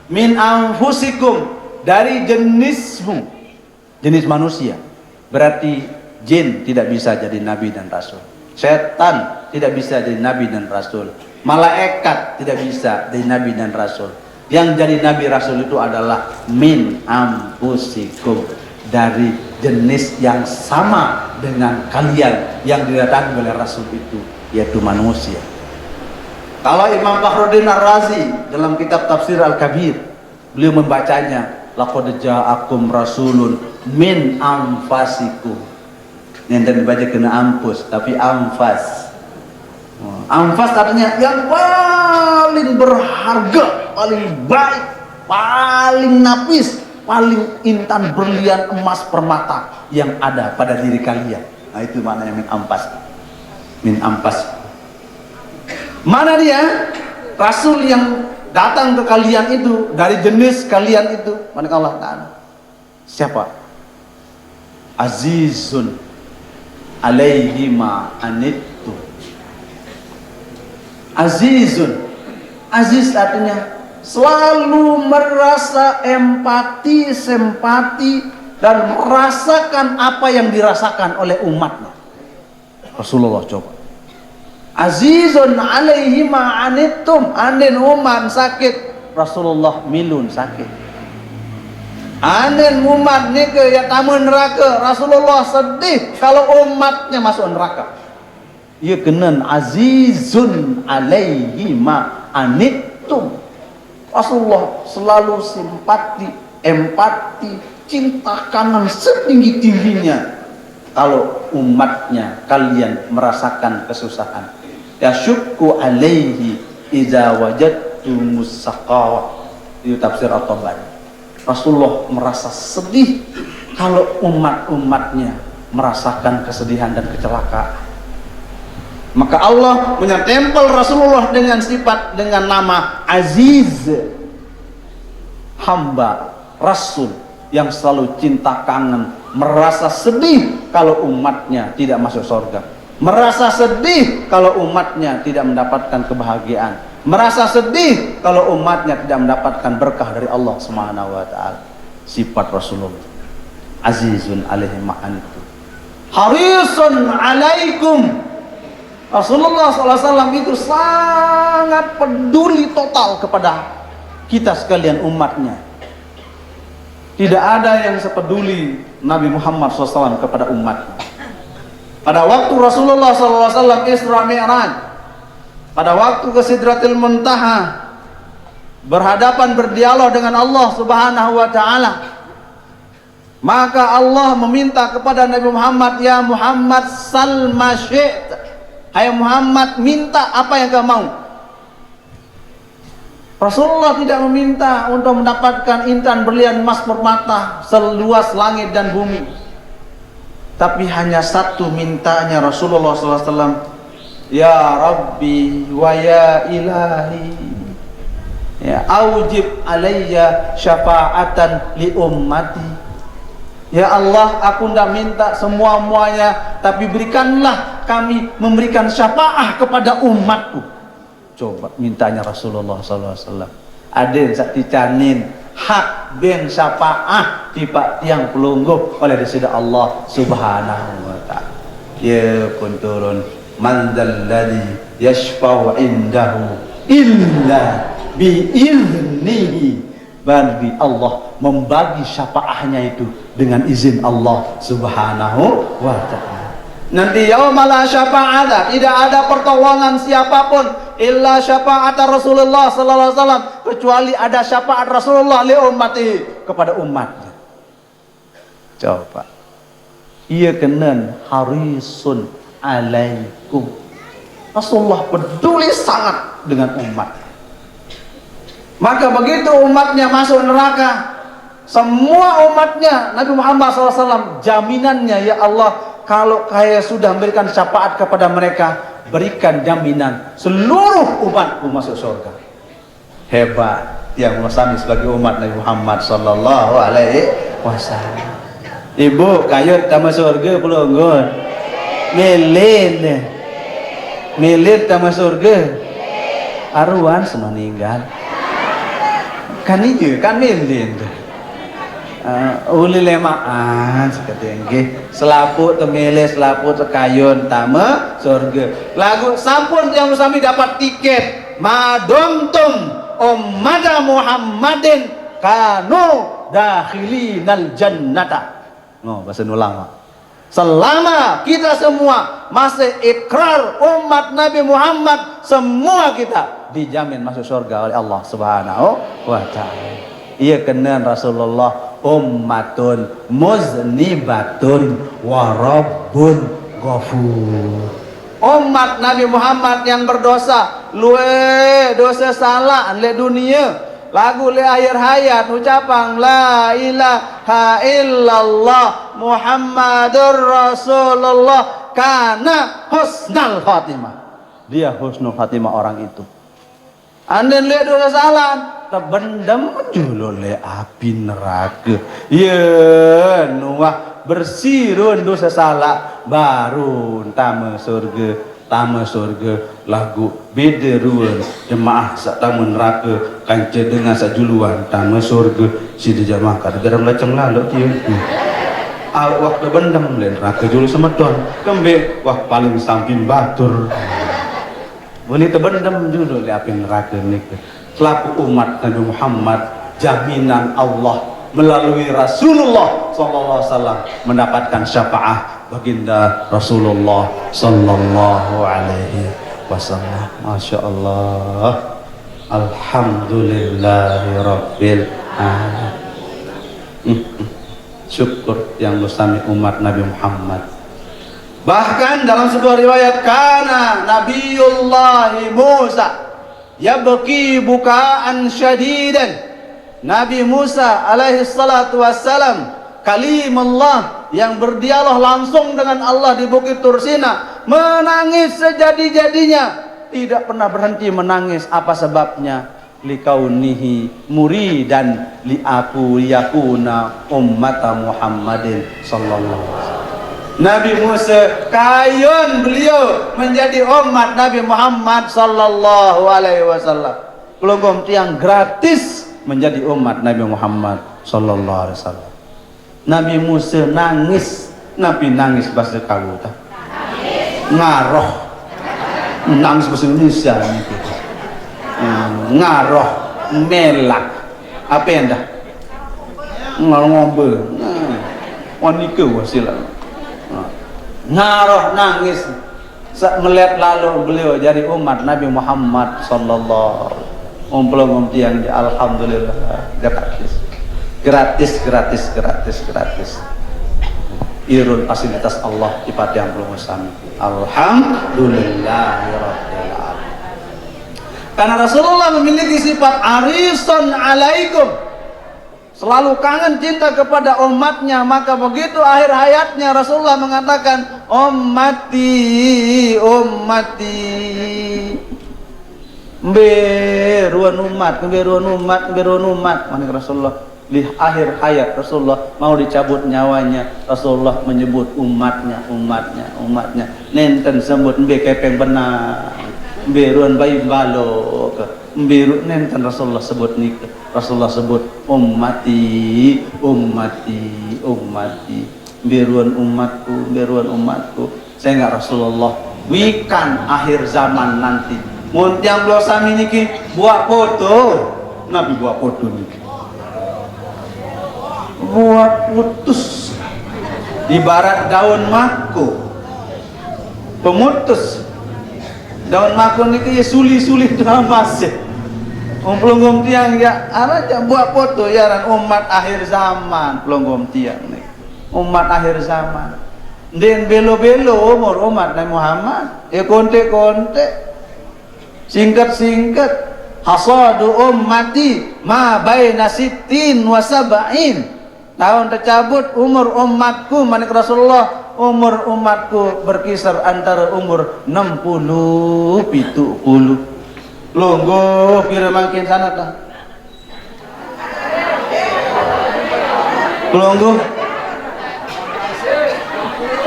Speaker 1: min anfusikum, dari jenismu, jenis manusia. Berarti jin tidak bisa jadi nabi dan rasul, setan tidak bisa jadi nabi dan rasul, malaikat tidak bisa jadi nabi dan rasul. Yang jadi nabi rasul itu adalah min anfusikum, dari jenis yang sama dengan kalian yang didatangi oleh rasul itu, yaitu manusia. Kalau Imam Fakhruddin Ar-Razi dalam kitab Tafsir Al-Kabir, beliau membacanya laqad ja'akum rasulun min anfasikum. Yang tadi dibaca kena ampus, tapi anfas. Anfas artinya yang paling berharga, paling baik, paling nafis, paling intan, berlian, emas, permata yang ada pada diri kalian. Nah, itu maknanya min anfas. Min anfas. Mana dia? Rasul yang datang ke kalian itu dari jenis kalian itu. Mana Allah Ta'ala? Siapa? Azizun alaihi ma anittu. Azizun. Aziz artinya selalu merasa empati, simpati, dan merasakan apa yang dirasakan oleh umatnya. Rasulullah coba. Azizun alaihi ma anittum, anin umat sakit, Rasulullah milun sakit. Anin umat nike ya tamu neraka, Rasulullah sedih kalau umatnya masuk neraka. Ia kenen azizun alaihi ma anittum. Rasulullah selalu simpati, empati, cinta kangen setinggi-tingginya kalau umatnya kalian merasakan kesusahan. Yasyukku alaihi idza wajadtumus saqawah. Itu tafsir At-Tabari. Rasulullah merasa sedih kalau umat-umatnya merasakan kesedihan dan kecelakaan. Maka Allah menyatempel Rasulullah dengan sifat, dengan nama Aziz, hamba Rasul yang selalu cinta kangen, merasa sedih kalau umatnya tidak masuk surga, merasa sedih kalau umatnya tidak mendapatkan kebahagiaan, merasa sedih kalau umatnya tidak mendapatkan berkah dari Allah Subhanahu wa taala. Sifat Rasulullah Azizun alaihi ma anittum harisun alaikum. Rasulullah SAW itu sangat peduli total kepada kita sekalian umatnya. Tidak ada yang sepeduli Nabi Muhammad SAW kepada umatnya. Pada waktu Rasulullah SAW Isra Mi'raj, pada waktu ke Sidratil Muntaha, berhadapan berdialog dengan Allah Subhanahu wa taala, maka Allah meminta kepada Nabi Muhammad, ya Muhammad sal ma syi'ta, hai Muhammad minta apa yang kau mau. Rasulullah tidak meminta untuk mendapatkan intan, berlian, emas, permata seluas langit dan bumi, tapi hanya satu mintanya Rasulullah SAW, ya Rabbi wa ya Ilahi, ya aujib alayya syafa'atan li ummati. Ya Allah, aku tidak minta semua-muanya, tapi berikanlah kami memberikan syafaat kepada umatku. Coba mintanya Rasulullah SAW. Adin sakti canin hak ben syafaat tiba tiang pelungguh oleh disida Allah Subhanahu wa taala. Ya pun turun, man dzalladzi yashfa'u indahu illa bi iznihi. Bagi Allah membagi syafaatnya itu dengan izin Allah Subhanahu wa ta'ala. Nanti yaumala la syafa'ata, tidak ada pertolongan siapapun illa syafa'ata Rasulullah sallallahu alaihi wasallam, kecuali ada syafaat Rasulullah li ummati, kepada umatnya. Coba. Ia kenen harisun alaikum. Rasulullah peduli sangat dengan umat. Maka begitu umatnya masuk neraka, semua umatnya Nabi Muhammad SAW jaminannya, ya Allah, kalau kaya sudah memberikan syafaat kepada mereka, berikan jaminan seluruh umatku masuk surga. Hebat, tiang sami sebagai umat Nabi Muhammad sallallahu alaihi wasallam. Ibu kayut tama surga pelunggun. Milit tama surga. Aruan semua ninggal. Kan ieu kan milin. Uli lemaan sekatengge selaput temele selaput kayun tama surga. Lagu sampun yang sami dapat tiket madumtum ummata Muhammadin kanu dakhilinal jannata. No bahasa ulama. Selama kita semua masih ikrar umat Nabi Muhammad, semua kita dijamin masuk surga oleh Allah Subhanahu wa taala. Iya kenan Rasulullah ummatun muznibatun wa rabbun ghafur. Umat Nabi Muhammad yang berdosa, luwe dosa salah le dunia. Lagu le akhir hayat ucapan la ilaha illallah Muhammadur Rasulullah kana husnul khatimah. Dia husnul khatimah orang itu. Anden le dosa salah terbendam julu le api neraka. Ya nuah bersirun dosa salah baru tama surga. Tama surga lagu beda ruan jemaah sak tamu neraka kanca dengan sajuluan tama surga si jemaah kada garam lacang lalu kieu waktu bendam len neraka julu semedon kembe wah paling samping batur beli tebendam julu le api neraka niku selaku umat Nabi Muhammad jaminan Allah melalui Rasulullah sallallahu alaihi wasallam mendapatkan syafaat baginda Rasulullah sallallahu alaihi wasallam. Masya Allah, alhamdulillahi rabbil alamin. Syukur yang bersama umat Nabi Muhammad. Bahkan dalam sebuah riwayat kana Nabiullahi Musa yabki bukaan syadidan. Nabi Musa alaihi salatu wassalam kalimullah yang berdialog langsung dengan Allah di Bukit Tursina menangis sejadi-jadinya, tidak pernah berhenti menangis. Apa sebabnya? Likaunihi muridan liaku yakuna ummata Muhammadin sallallahu alaihi wasallam. Nabi Musa kayun beliau menjadi umat Nabi Muhammad sallallahu alaihi wasallam. Pelungkum tiang gratis menjadi umat Nabi Muhammad sallallahu alaihi wasallam. Nabi Musa nangis, Nabi nangis bahasa kawuta. Ngaroh. Nangis bahasa Indonesia gitu. Ngaroh, melak. Apa yang dah? Ngombe. Wanita wasilah. Ngaroh nangis. Melihat lalu beliau jadi umat Nabi Muhammad sallallahu alaihi wasallam. Tiang alhamdulillah gratis irun fasilitas Allah di yang belum sami alhamdulillahirabbil alamin. Karena Rasulullah memiliki sifat arisun alaikum, selalu kangen cinta kepada umatnya, maka begitu akhir hayatnya Rasulullah mengatakan ummati beruan umat manik Rasulullah di akhir hayat Rasulullah mau dicabut nyawanya, Rasulullah menyebut umatnya nenten sembut mbe kepeng benar beruan bayi balok beru nenten Rasulullah sebut nik Rasulullah sebut ummati beruan umatku saya enggak Rasulullah wikan akhir zaman nanti mun tiang blosam niki buat foto Nabi buat foto niki buat putus ibarat daun mako pemutus daun mako niki ya suli-suli dalam masjid pelunggum tiang ya araja buat foto ya umat akhir zaman pelunggum tiang nih umat akhir zaman den belo-belo umur umat Nabi Muhammad ya konte-konte singkat-singkat hasadu ummati ma baina sittin wa sab'in tahun tercabut umur umatku manik Rasulullah umur umatku berkisar antara umur 60 70 longgo kira makin sangat lah Pelunggu.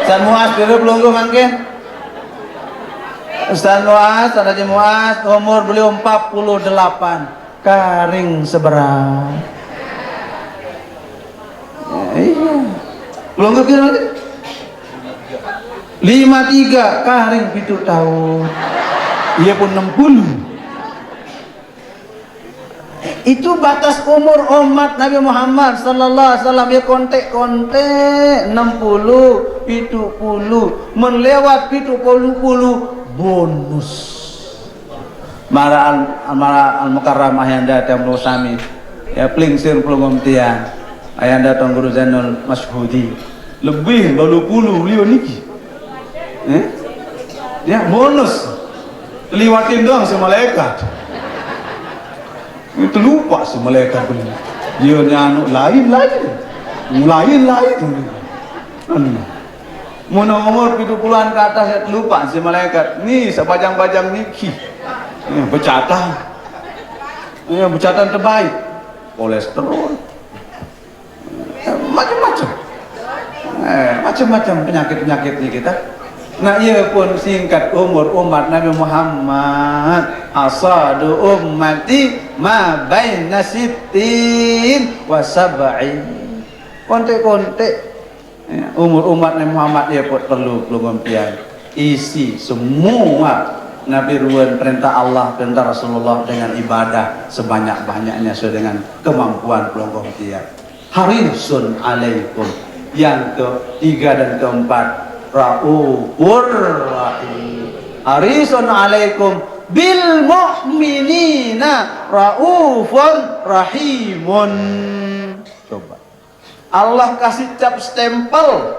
Speaker 1: Ustaz Muaz dulu pelunggu mungkin. Ustaz Muaz, Haji Muaz, umur beliau 48, karing seberang. Iya. Pelunggu kira 53, karing 7 tahun. Ia pun 60. Itu batas umur umat Nabi Muhammad sallallahu alaihi wasallam. Ya kontek-kontek 60, 70, melewat 70 bonus. Mara al-mukarramah yang datang bersami. Ya plingsir pelungum tiang. Ayanda Tuan Guru Zainul Masyhudi. Lebih 20 beliau niki. Ya bonus. Liwatin doang si malaikat. Itu lupa si malaikat beliau. Dia anu lain. Mun umur 70-an ke atas ya lupa si malaikat. Nih sebajang-bajang niki. Bercatan. Bercatan terbaik. Kolesterol. Macam-macam penyakit-penyakit nih kita. Nah ia pun singkat umur umat Nabi Muhammad. Asadu ummati ma baina sittin wa sab'in. Kontek-kontek umur umat Nabi Muhammad ia pun perlu ngompian. Isi semua Nabi ruan perintah Allah, perintah Rasulullah dengan ibadah sebanyak-banyaknya sesuai dengan kemampuan ngompian. Harisun alaikum. Yang ketiga dan keempat, Raufur Rahim. Harisun alaikum bil mu'minina raufun rahimun. Coba Allah kasih cap stempel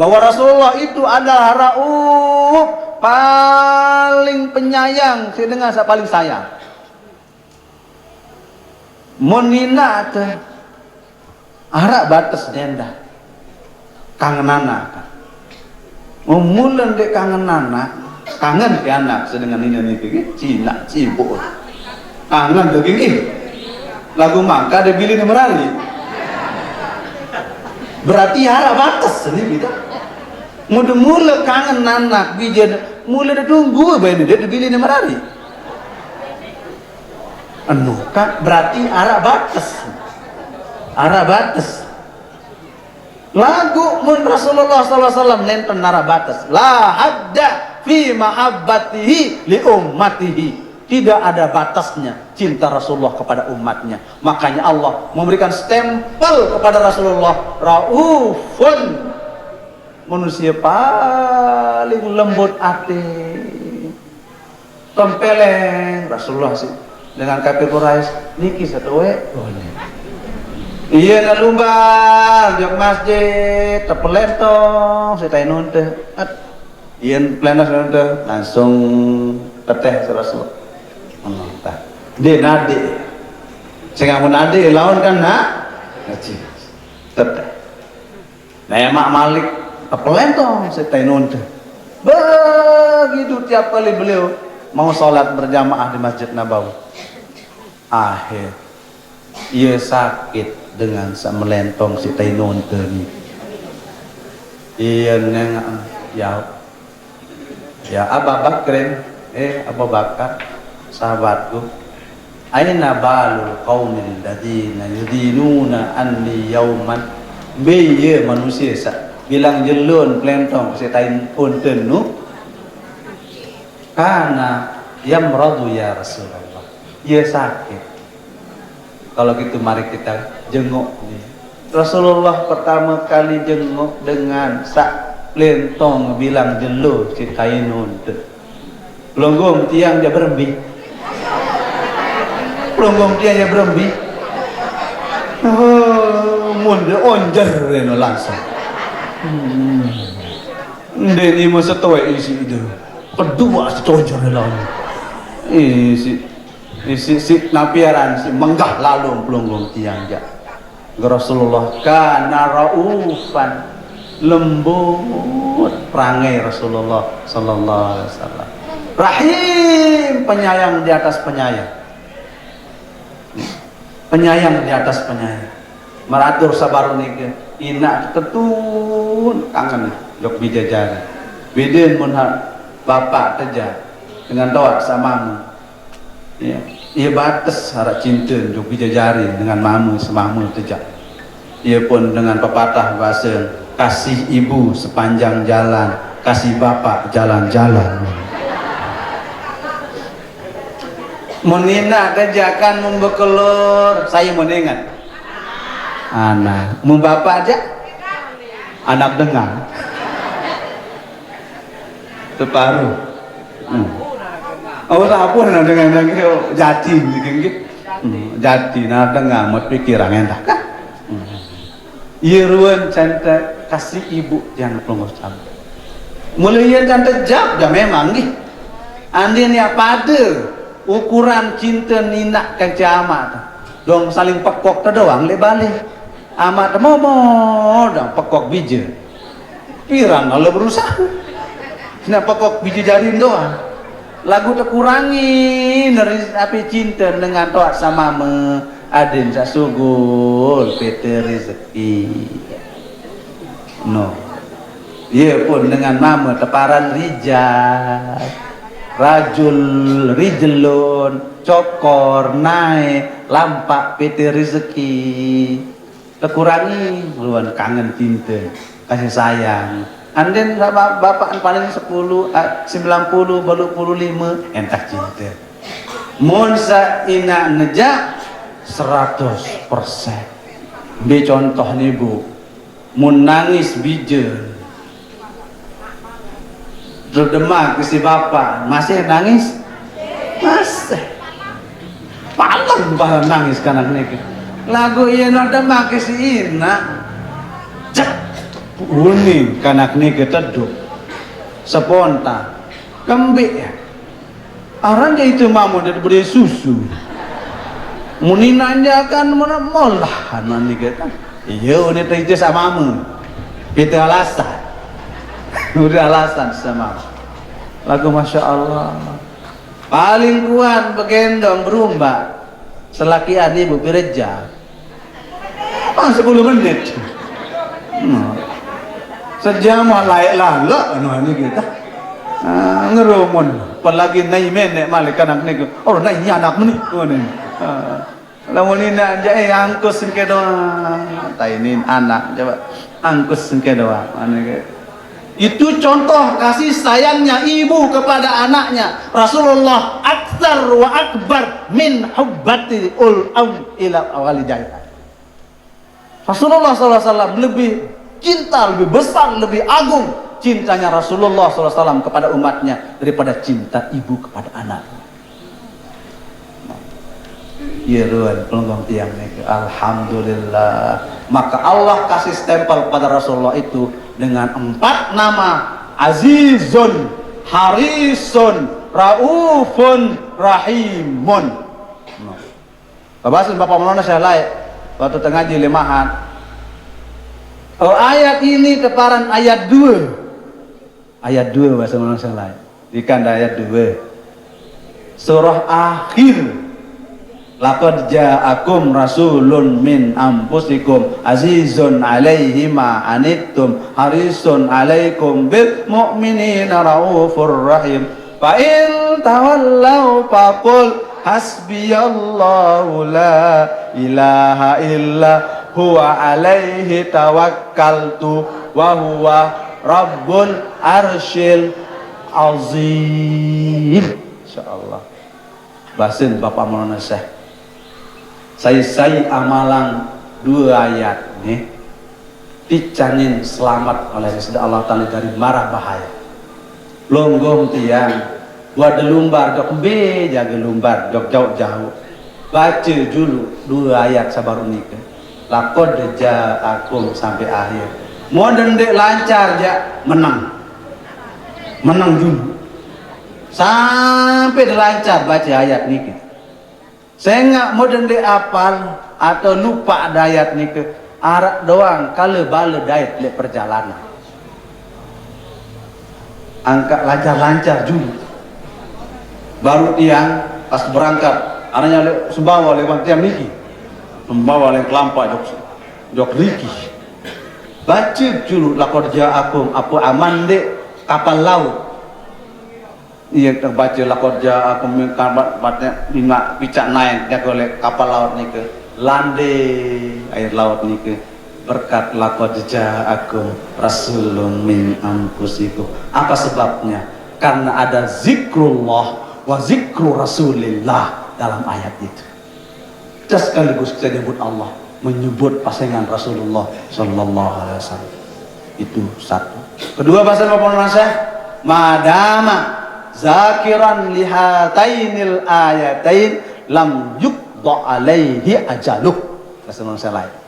Speaker 1: bahwa Rasulullah itu adalah rauf, paling penyayang dengan paling sayang. Monina arak batas denda kangenana kan. Memulan dek kangenana, kangen ke anak sedengan ini Cina cibuk. Kangen begini. Lagu mangka ada bilin merali. Berarti harap batas ini kita. Mula kangen anak bijen, mula dah tunggu bayi dia bilin merali. Anu kan berarti harap batas. Harap batas. Lagu mun Rasulullah SAW nenten nara batas. La hadda fi mahabbatihi li ummatihi. Tidak ada batasnya cinta Rasulullah kepada umatnya. Makanya Allah memberikan stempel kepada Rasulullah, raufun, manusia paling lembut hati. Tempeleng Rasulullah sih dengan kafir Quraisy niki satu we. Iya na lumbar jok masjid tepelentong sitai nunte iya plenas nunte langsung teteh Rasulullah Allah tak dia nade saya ngamun nade lawan kan nak ngaji teteh nah ya mak Malik tepelentong sitai nunte begitu tiap kali beliau mau sholat berjamaah di Masjid Nabawi akhir ia sakit dengan melentong si tainon tadi. Iya neng ya Abu Bakr Abu Bakar sahabatku. Aina balul qaumil ladina yudinuna anni yauman. Biye manusia bilang jelun melentong si tainon tenu. Karena yamradu ya Rasulullah. Ia sakit. Kalau gitu mari kita jenguk nih. Rasulullah pertama kali jenguk dengan sak lentong bilang jelo si kainun tu. Pelonggong tiang dia berembi. Pelonggong tiang dia berembi. Oh, mundur onjer reno langsung. Ini masa tua isi itu. Kedua si onjer lalu. Si napiaran si menggah lalu pelonggong tiang ja. Rasulullah kana raufan lembut perangai Rasulullah sallallahu alaihi wasallam. Rahim penyayang di atas penyayang. Penyayang di atas penyayang. meratur sabar nike ina tetun kangen jok bijajari beden mun bapak teja dengan tawat samamu ya ia batas harap cinta jok bijajari dengan mamu semamu teja ia pun dengan pepatah bahasa kasih ibu sepanjang jalan kasih bapak jalan-jalan menina tejakan membekelur saya meningat anak membapak aja anak dengar separuh oh sapun dengan jati jati nah dengar mau pikiran entah kan iya ruan cantik kasih ibu jangan pelongo sampai mulai cantik jawab ya memang nih andin ya pada ukuran cinta nina ke amat dong saling pekok doang le balik amat mau dong pekok biji pirang kalau berusaha nak pekok biji jarin doang lagu terkurangi dari api cinta dengan toat sama adin sasugul PT rezeki no iya pun dengan mama teparan rijal rajul rijlun cokor naik lampak PT rezeki terkurangi luan kangen cinta kasih sayang anden bapak paling 10 90 baru 45 entah cinta monsa ina ngejak 100%. Bi contoh nih bu mun nangis bijen berdemak ke si bapak masih nangis masih paling nangis kanak nih lagu iya demak ke si ina cek uning kanak nih teduh spontan kembik ya orang itu mamu dari beri susu muninanya kan mana molah nanti kita iya ini terjadi samamu kita alasan udah alasan sama lagu masya Allah paling kuat begendong berumba selakian ibu bereja 10 menit sejam layak lalak ini kita ngerumun apalagi naik menek malik anak ni oh naik anak ni lamun ina jae angkus ke doang tainin anak coba angkus ke doang itu contoh kasih sayangnya ibu kepada anaknya Rasulullah aktsar wa akbar min hubbati ila walidayya Rasulullah SAW lebih cinta lebih besar lebih agung cintanya Rasulullah SAW kepada umatnya daripada cinta ibu kepada anak. Iya ruan pelonggong tiang nih. Alhamdulillah. Maka Allah kasih stempel pada Rasulullah itu dengan 4 nama: Azizun, Harisun, Raufun, Rahimun. Bapak Maulana saya laik waktu tengah di lemahan. Oh, ayat ini teparan ayat 2. Ayat 2 bahasa Maulana saya laik. Ikan ayat 2. Surah akhir. Laqad ja'akum rasulun min anfusikum azizun 'alaihi ma anittum harisun 'alaikum bil mu'minina raufur rahim. Fa in tawallaw faqul hasbiyallahu la ilaha illa huwa 'alaihi tawakkaltu wa huwa rabbul arsyil azim. Insyaallah. Basin Bapak Maulana Syekh saya amalan 2 ayat nih dicanin selamat oleh Allah Ta'ala dari marah bahaya longgong tiang buat lumbar dok be jaga lumbar dok jauh-jauh baca dulu 2 ayat sabar unik lakod ja'akum sampai akhir mau dendek lancar ya menang dulu sampai lancar baca ayat nih. Saya nggak mau dendek apal atau lupa ada ayat nih ke arak doang kalau bala dayat le perjalanan angkat lancar dulu baru tiang pas berangkat anaknya sembawa lewat tiang niki sembawa lewat kelampak
Speaker 2: jok riki baca dulu lakor ja'akum apa aman dek kapal laut iya baca lakor ja'akum kapalnya lima picak naik dia oleh kapal laut ni ke lande air laut ni ke berkat lakor ja'akum rasulun min anfusikum. Apa sebabnya? Karena ada zikrullah wa zikru rasulillah dalam ayat itu. Dan sekaligus kita nyebut Allah, menyebut pasangan Rasulullah Sallallahu Alaihi Wasallam. Itu satu. Kedua bahasa Bapak Indonesia, madama zakiran lihatainil ayatain lam yukdo alaihi ajaluh. Bahasa Indonesia lain.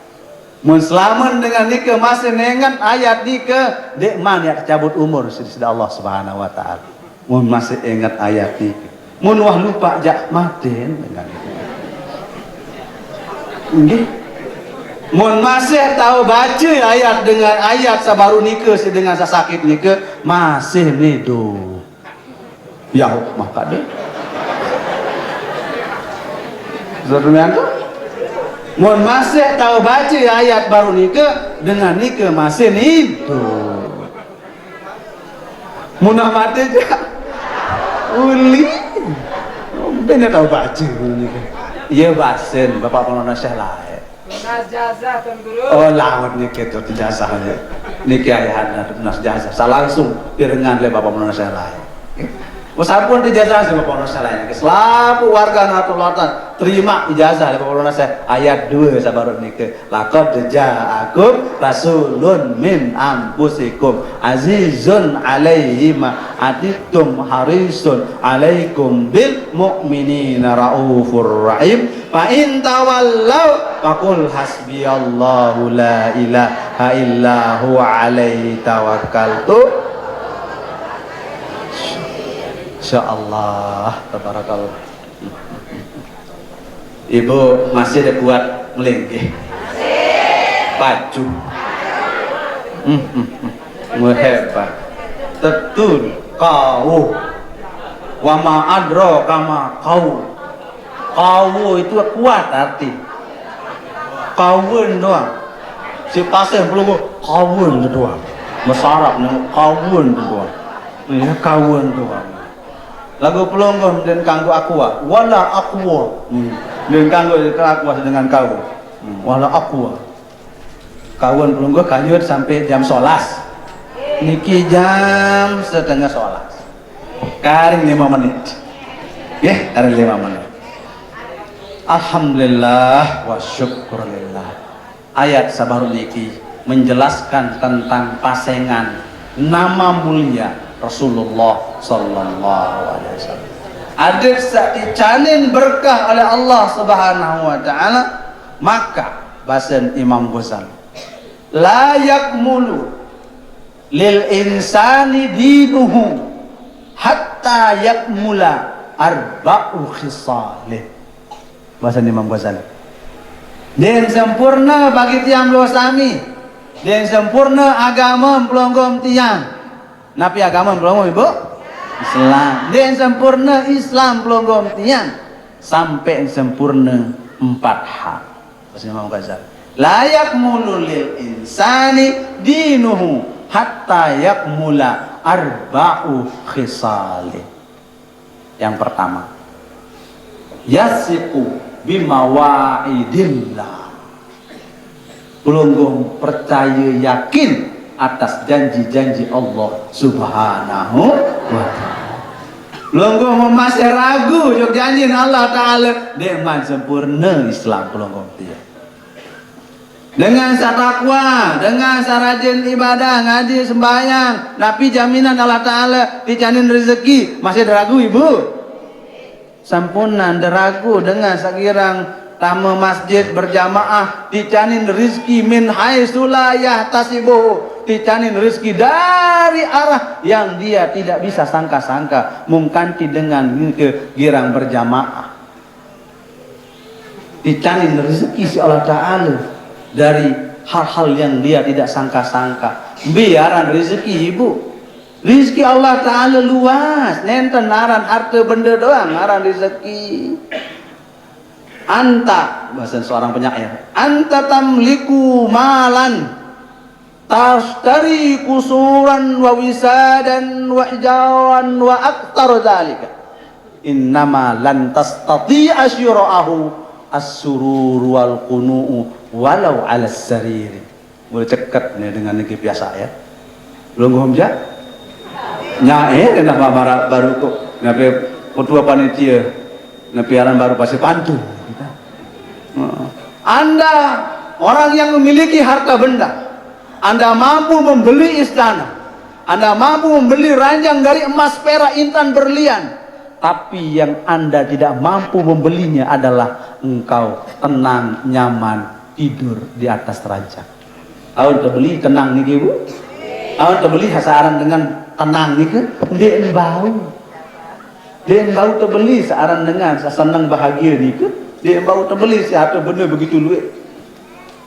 Speaker 2: Muslaman dengan nika masih nengan ayat nika dek man ya cabut umur sudah Allah Subhanahu Wa Taala. Mun masih ingat ayat nika. Mun wah lupa jak maten dengan itu. Nggih. Mun masih tahu baca ayat dengan ayat sabaru nika dengan sakit nika masih nido. Ya maka deh. Zurmian tu? Mun masih tahu baca ayat baru nika dengan nika masih nido. Mun mati je. Uli. Benar tahu baca nika. Iya basen Bapak Indonesia lain.
Speaker 3: Nas jazah Tuan Guru.
Speaker 2: Oh lawan nika tu jazah aja. Niki ayat nas jazah. Langsung pirengan le Bapak Indonesia lain. Meskipun ijazah sama Bapak Indonesia lainnya, selaku warga Nahdlatul Ulama terima ijazah dari Bapak Indonesia ayat 2 sabarut nike. Laqad ja'akum rasulun min anfusikum azizun alaihi ma anittum harisun alaikum bil mu'minina raufur rahim. Fa in tawallaw faqul hasbiyallahu la ilaha illa huwa alaihi tawakkaltu. Insyaallah, tabarakallah. Ibu masih ada kuat melengkeh? Baju. Hebat. Tetul kau. Wa ma adro kama kau. Kau itu kuat arti. Kawin doang. Si pasien belum kawin doang. Masarap nih kawin doang. Ini kawin doang. Lagu pelonggom dan kanggo aqua wala aqua dan kanggo aqua dengan kau wala aqua kawan pelonggom kanyut sampai jam 11 niki jam setengah 11 karing 5 menit ya karing 5 menit. Alhamdulillah wa syukurillah. Ayat sabaru niki menjelaskan tentang pasangan nama mulia Rasulullah Sallallahu Alaihi Wasallam. Ada dicanin berkah oleh Allah Subhanahu Wa Taala, maka bahasa Imam Ghazali, la yakmulu lil insani dinuhu hatta yakmula arba'u khisalih. Bahasa Imam Ghazali. Dan sempurna bagi tiang losami, dan sempurna agama pelonggom tiang. Napi agama pelonggom ibu? Islam. Dan sempurna Islam pelonggom tiang sampai sempurna 4 hal. Bahasa Imam Ghazali. La yakmulu lil insani dinuhu hatta yakmula arba'u khisali. Yang pertama, yasiku bimawa'idillah. Pelonggom percaya yakin atas janji-janji Allah Subhanahu wa Ta'ala. Pelonggom masih ragu jok janji Allah Ta'ala dengan sempurna Islam pelonggom dia. Dengan satakwa, dengan sarajin ibadah, ngaji, sembahyang, napi jaminan Allah Ta'ala dicanin rezeki, masih ragu ibu? Sampurna ragu dengan sakirang tamu masjid berjamaah dicanin rezeki min haitsu la yahtasibuhu, dicanin rezeki dari arah yang dia tidak bisa sangka-sangka, mungkanti dengan girang berjamaah. Dicanin rezeki si Allah Ta'ala dari hal-hal yang dia tidak sangka-sangka. Biaran rezeki ibu, rezeki Allah Ta'ala luas, nenten naran harta benda doang naran rezeki. anta, bahasa seorang penyair, anta tamliku malan tashtari kusuran wa wisadan wa hijaran wa aktar dzalika innama lan tastati'a syura'ahu as-surur wal qunu'u walau 'ala sariri. Boleh ceket nih dengan ini biasa ya. Belum ngomja? Nyae kenapa marah baru kok ngape ketua panitia ngapiaran baru pasti pantu. Anda orang yang memiliki harta benda, Anda mampu membeli istana, Anda mampu membeli ranjang dari emas, perak, intan, berlian, tapi yang Anda tidak mampu membelinya adalah engkau tenang, nyaman, tidur di atas ranjang. Awak terbeli tenang nih ibu, awak terbeli hasaran dengan tenang nih ke, dia bau terbeli searan dengan senang bahagia nih ke, dia bau terbeli siapa benar begitu luit.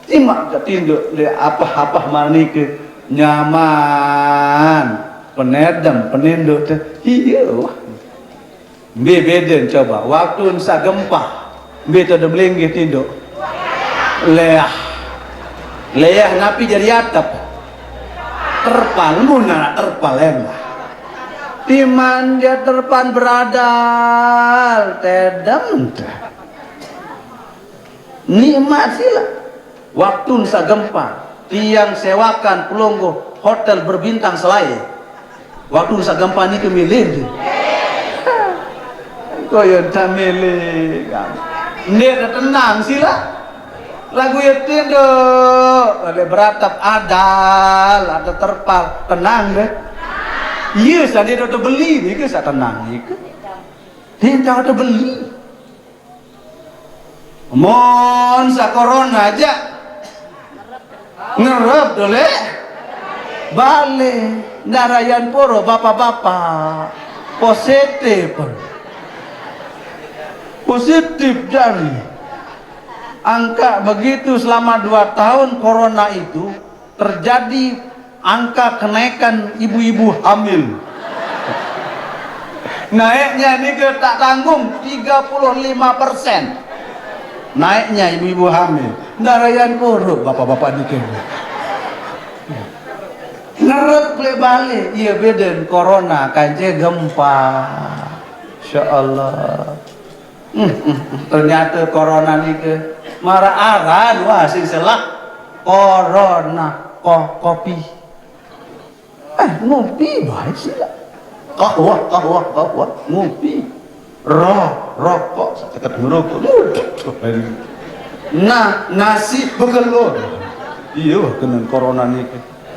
Speaker 2: Timak ketinduk le apa-apa mani ke nyaman, penedam, peninduk teh. Iya. Beden coba waktu nsa gempa, beta de belenggih tinduk. Leah napi jadi atap. Terpal muna terpal emah. Timan dia terpan beradal tedam. Nikmat sila. Waktu nsa gempa, tiang sewakan pelonggo hotel berbintang selai. Waktu nsa gempa ni kemilir. Koyo tamile. Dia tenang sila. Lagu itu ada beratap adal, ada terpal, tenang deh. Iya, saya dia udah beli, dia saya tenang, dia udah beli. Mon sa corona aja, ngerep dole, balik, narayan poro bapak-bapak, positif jadi. Angka begitu selama 2 tahun corona itu terjadi angka kenaikan ibu-ibu hamil. Naiknya ini ke tak tanggung 35%. Naiknya ibu-ibu hamil. Narayan poro bapak-bapak dikit. Ngerep balik. Iya beden corona kanje gempa. Insyaallah. Ternyata corona nih ke marah aran wah sing selak corona kopi ngopi baik sila kahwa ngopi rokok sekat ngerokok nah nasi begelor iya kena corona nih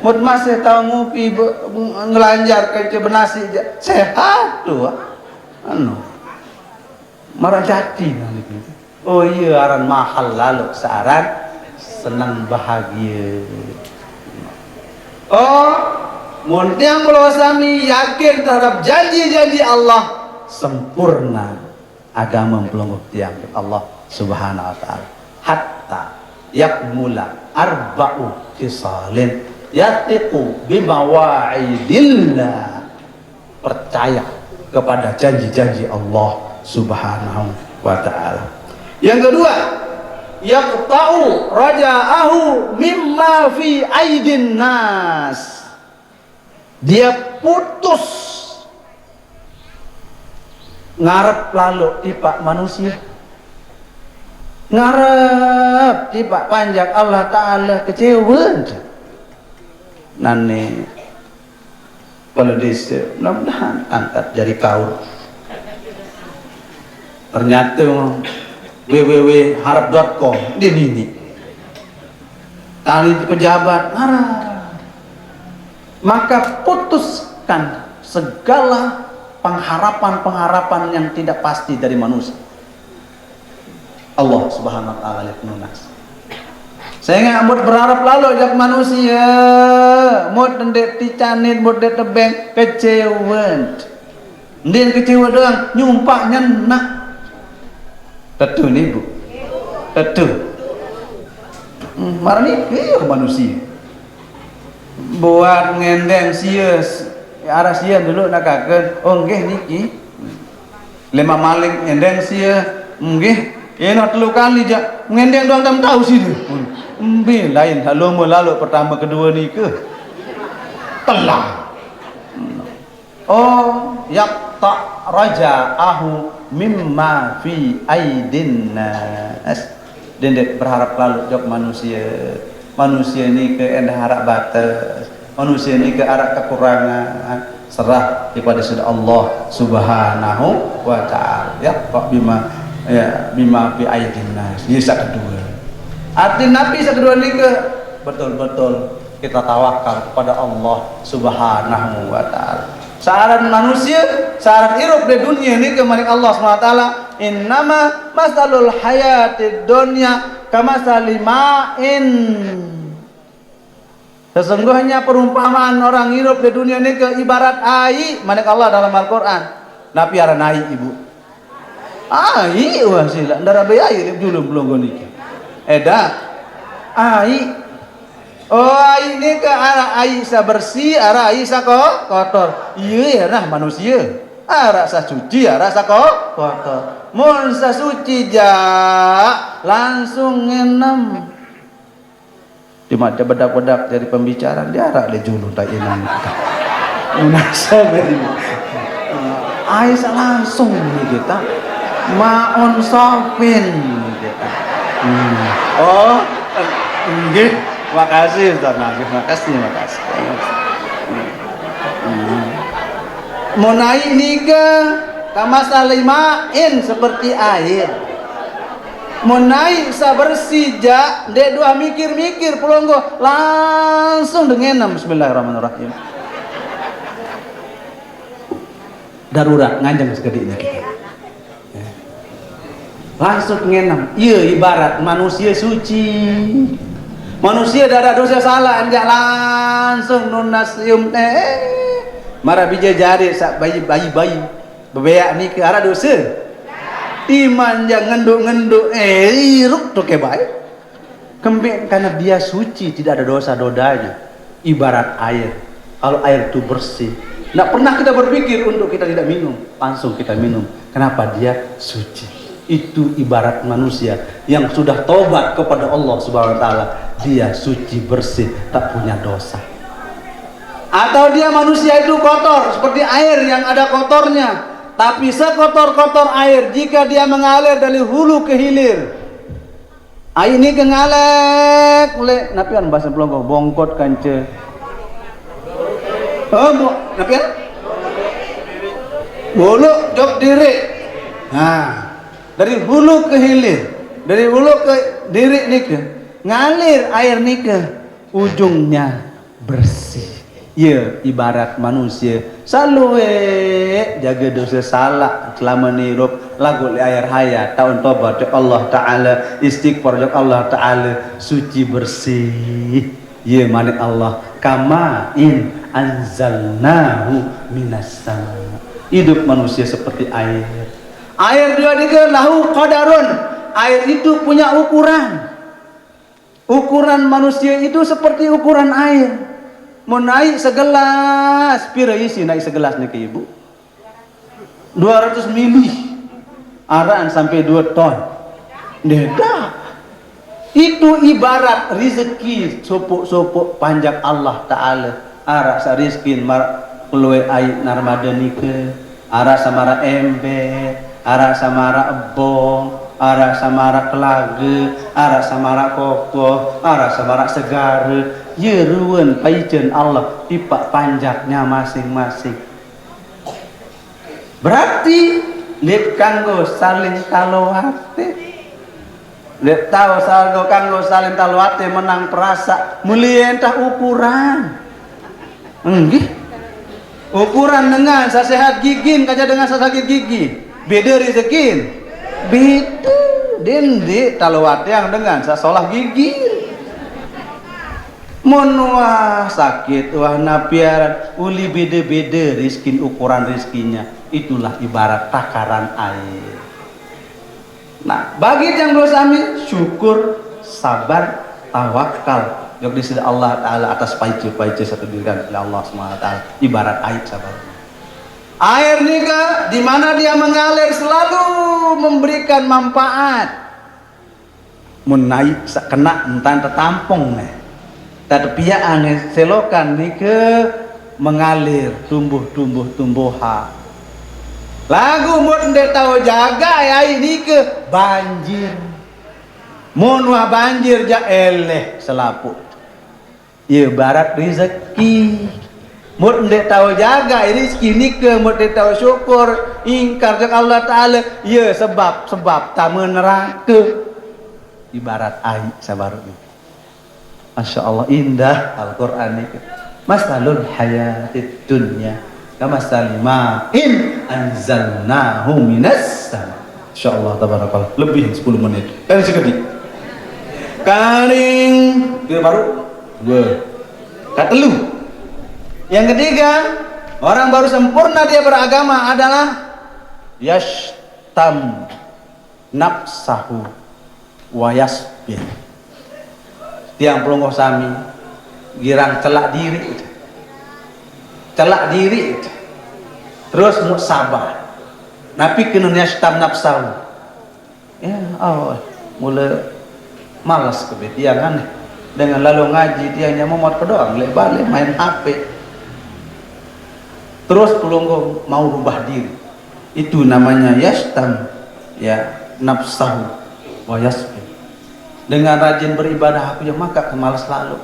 Speaker 2: mut masih tahu ngopi ngelanjar kerja benasi sehat tuh marah jati nanti. Oh iya aran mahal lalu searan senang bahagia. Oh, muntiang kalau sami yakin terhadap janji-janji Allah sempurna agama pelonggok tiang Allah Subhanahu wa taala. Hatta yakmula arba'u khisalin yatiqu bimawa'idillah. Percaya kepada janji-janji Allah Subhanahu wa taala. Yang kedua, yaqta'u raja'ahu mimma fi aidin nas. Dia putus ngarep lalu tipak manusia. Ngarep tipak panjang Allah Ta'ala kecewa. Nane kalau desa mudah-mudahan angkat dari kau. Ternyata www.harap.com ini tali pejabat maka putuskan segala pengharapan yang tidak pasti dari manusia. Allah Subhanahu wa taala lunas. Saya nggak mau berharap lalu jak manusia mau ndek ticanin mau ndek tebeng kecewa ndek kecewa doang nyumpahnya nak. Tentu nih bu, tentu. Marah nih, manusia. Buat ngendeng sias, arah sia dulu nak kaken. Oh nggih niki, lima maling ngendeng sia, nggih Enak telu kali jak ngendeng doang tam tahu sih dia. Lain halo lalu pertama kedua ni ke telah. Oh, yaqta raja'ahu mimma fi aidin nas. Dendet berharap lalu jok manusia. Manusia ni ke endah harap batas. Manusia ni ke arah kekurangan. Serah kepada Allah Subhanahu wa taala. Yaqta bima fi aidin nas. Ini kedua. Arti Nabi kedua ni ke betul-betul kita tawakal kepada Allah Subhanahu wa taala. Syarat manusia, syarat hidup di dunia ni ke malik Allah Subhanahu wa taala, innama masalul hayatid dunya kamatsali ma'in. Sesungguhnya perumpamaan orang hidup di dunia ni ke ibarat air, malik Allah dalam Al-Qur'an. Nabi aran air ibu. Air wah sila ndara be air dulu belum goni. Eda air. Oh air ni ke arah air sa bersih, arah air sa kotor. Iya nah manusia. Arah sa suci, arah sa kotor. Mun sa suci ja langsung ngenam. Cuma dia bedak-bedak dari pembicaraan dia arah le julu tak enam. Munasa beri. Air sa langsung ni kita. Maon sofin kita. Oh, nggih. Makasih Ustaz Najib, makasih. Mau naik nikah kamasalimain seperti air. Mau naik sabersih jak, dek dua mikir pulonggo langsung dengan bismillahirrahmanirrahim. Darurat nganjang segedenya kita. Langsung ngenam. Iya ibarat manusia suci. Manusia ada dosa salah enggak langsung nunasium marah bija jari sak bayi bebeak ni ke arah dosa. Iman jangan ngenduk iruk tu ke baik. Kembali karena dia suci tidak ada dosa-dodanya. Ibarat air. Kalau air itu bersih, tidak pernah kita berpikir untuk kita tidak minum, langsung kita minum. Kenapa? Dia suci. Itu ibarat manusia yang sudah taubat kepada Allah Subhanahu wa taala. Dia suci bersih, tak punya dosa. Atau dia manusia itu kotor seperti air yang ada kotornya, tapi sekotor-kotor air jika dia mengalir dari hulu ke hilir. Air ini kengalek le napian bahasa Pelonggo bongkot kance. Oh, napian? Bolu jok diri. Nah, dari hulu ke hilir, dari hulu ke diri nika ngalir air nika ujungnya bersih. Ya ibarat manusia selalu jaga dosa salah selama nirup lagu air hayat tahun tobat Allah Ta'ala istighfar Allah Ta'ala suci bersih. Ya manik Allah kama in anzalnahu minas sama. Hidup manusia seperti air. Air dia juga lahu qadarun. Air itu punya ukuran. Ukuran manusia itu seperti ukuran air. Mau naik segelas, pira isi naik segelas nih ke ibu? 200 mili. Araan sampai 2 ton. Beda. Itu ibarat rezeki sopok-sopok panjang Allah Ta'ala. Arah sa rizkin mar keluar air narmada nike. Arah samara ember. Arah samara ebong, arah samara kelage, arah samara kokoh, arah samara segara. Yeruan paijen Allah tipak panjaknya masing-masing. Berarti lihat kanggo saling talawate. Lihat tahu salgo kanggo saling talawate menang perasa mulia entah ukuran. Enggih. Ukuran dengan sehat gigi kaca dengan sakit gigi. Beda rezeki. Beda. Dendi talawat yang dengan sasolah gigi. Monwah sakit wah napiaran uli beda-beda rizkin ukuran rizkinya. Itulah ibarat takaran air. Nah, bagi yang dosa amin syukur, sabar, tawakal. Yang disini Allah Ta'ala atas paice-paice satu dirikan oleh Allah SWT. Ibarat air sabar. Air nika di mana dia mengalir selalu memberikan manfaat. Mun naik kena entan tertampung nih. Tapi selokan ni ke mengalir tumbuh-tumbuhan. Lagu mun ndek tahu jaga ya ini ke banjir. Mun wah banjir ja eleh selaput. Ieu barat rezeki. Mun ndek tahu jaga rezeki ni ke mun ndek tahu syukur ingkar jeung Allah taala ieu sebab tamu neraka. Ibarat air sabar ini. Masya Allah indah Al-Quran ini. Masalul hayatid dunya kamasali ma'in anzalnahu minas sama. Masya Allah tabarakallah. Lebih 10 menit. Kali sekali. Karing itu baru katelu. Yang ketiga, orang baru sempurna dia beragama adalah yashtam nafsahu wa yasbir. Tiang pelungguh sami girang celak diri terus mau sabar napi kena yashtam nafsahu ya Allah mula malas kebetiangan dengan lalu ngaji tiangnya momot kedoang balik main HP terus pelungguh mau rubah diri itu namanya yashtam ya nafsahu wa yasbir. Dengan rajin beribadah aku yang maka kemalas lalu.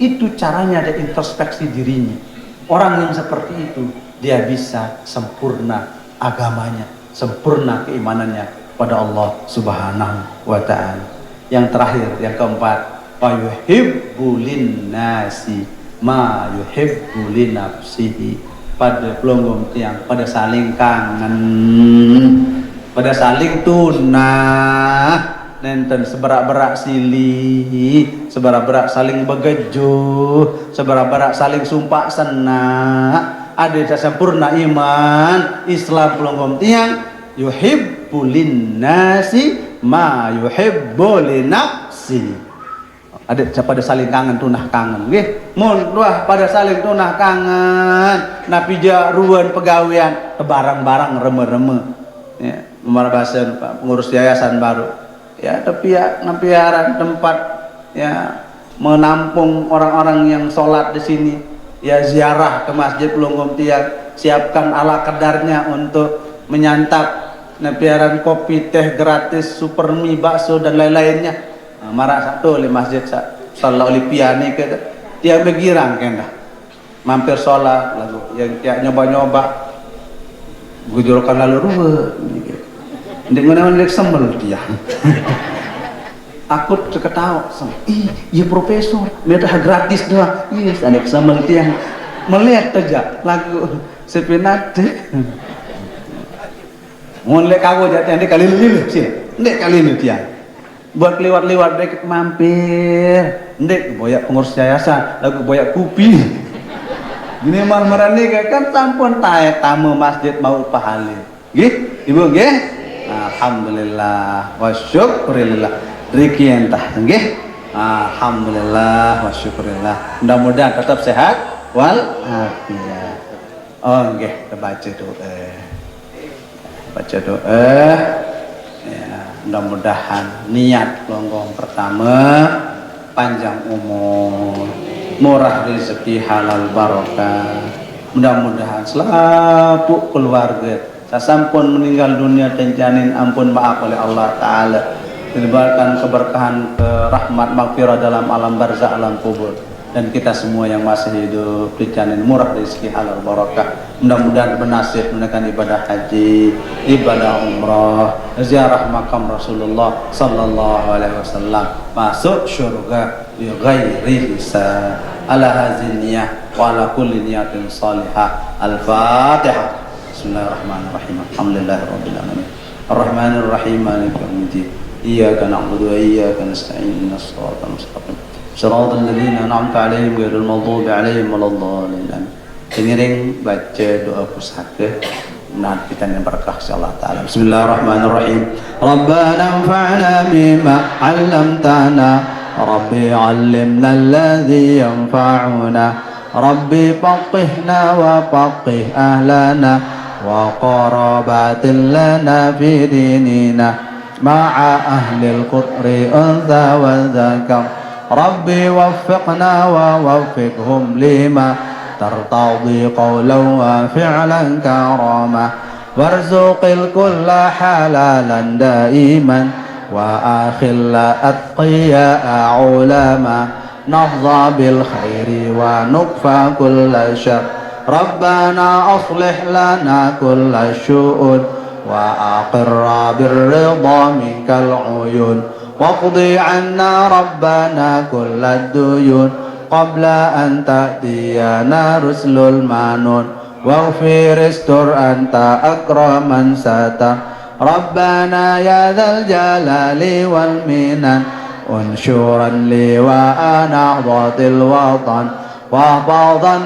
Speaker 2: Itu caranya ada introspeksi dirinya. Orang yang seperti itu dia bisa sempurna agamanya, sempurna keimanannya pada Allah Subhanahu wa taala. Yang terakhir, yang keempat, wa yuhibbu linnasi ma yuhibbu li nafsihi. Pada pelonggong tiang, pada saling kangen, pada saling tunah. Nenten seberak-berak silih, seberak-berak saling begejuh, seberak-berak saling sumpah senang. Ada sempurna iman Islam pelonggom tiang yuhibbu linnasi ma yuhibbu li nafsi. Ada pada saling kangen tunah kangen nggih. Mun wah pada saling tunah kangen napi ja ruan pegawean barang-barang reme-reme. Ya, bahasa pengurus yayasan baru. Ya tapi ya nampiaran tempat ya menampung orang-orang yang sholat di sini ya ziarah ke masjid Pelunggom Tiang siapkan ala kadarnya untuk menyantap nampiaran kopi teh gratis super mie bakso dan lain-lainnya marah satu oleh masjid salah oleh piani ke tiang begirang kena mampir sholat lalu yang nyoba-nyoba gujurkan lalu ruwet ndek mana ndek sembel dia. Aku terketawa, iya profesor, mereka gratis doang. Yes, ndek sembel dia. Melihat aja lagu sepinate. Mun lek kago jati ndek kali lili sih. Ndek kali lili dia. Buat lewat-lewat ndek mampir. Ndek boyak pengurus yayasan, lagu boyak kupi. Gini marmarane kan sampun tae tamu masjid mau pahala. Nggih, Ibu nggih? Alhamdulillah wa syukurillah rezeki entah nggih alhamdulillah wa syukurillah mudah-mudahan tetap sehat wal afiat oh nggih baca doa ya mudah-mudahan niat longgong pertama panjang umur murah rezeki halal barokah mudah-mudahan selalu keluarga sasampun meninggal dunia dan janin ampun maaf oleh Allah Ta'ala dilibatkan keberkahan rahmat maghfirah dalam alam barzakh alam kubur dan kita semua yang masih hidup dijamin murah rezeki halal barakah. Mudah-mudahan bernasib menekan ibadah haji, ibadah umrah, ziarah makam Rasulullah sallallahu alaihi wasallam, masuk surga bi ghairi hisab. Ala hadhihi niyyah wa ala kulli niyatin salihah. Al-Fatihah. Bismillahirrahmanirrahim. Alhamdulillahirabbil alamin. Arrahmanir rahim. Maliki yaumiddin. Iyyaka na'budu wa iyyaka nasta'in. Ihdinas siratal mustaqim. Shiratal ladzina an'amta 'alaihim ghairil maghdubi 'alaihim waladdallin. Dengerin baca doa pusaka. Nah, kita yang berkah insyaallah taala. Bismillahirrahmanirrahim. Rabbana anfa'na bima 'allamtana. Rabbi 'allimna alladhi yanfa'una. Rabbi faqihna wa faqih ahlana.
Speaker 1: وقرابات لنا في ديننا مع أهل القطر أنثى وذكر ربي وفقنا ووفقهم لما ترتضي قولا وفعلا كراما وارزق الكل حلالا دائما وآخل أتقياء علما نحظى بالخير ونكفى كل شر ربنا أصلح لنا كل الشؤون وأقر بالرضا منك العيون واقضي عنا ربنا كل الديون قبل أن تأتينا رسل المنون واغفر استر أنت أكرما ستر ربنا يا ذا الجلال والمنن انشرا لواء نهضة الوطن واحفظا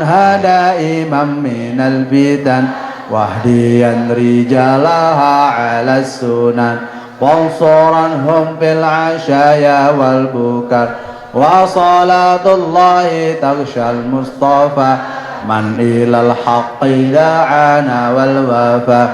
Speaker 1: دائما من الفتن واهديا رجالها على السنن وانصرنهم في العشايا والبكر وصلاة الله تغشى المصطفى من إلى الحق دعانا والوفا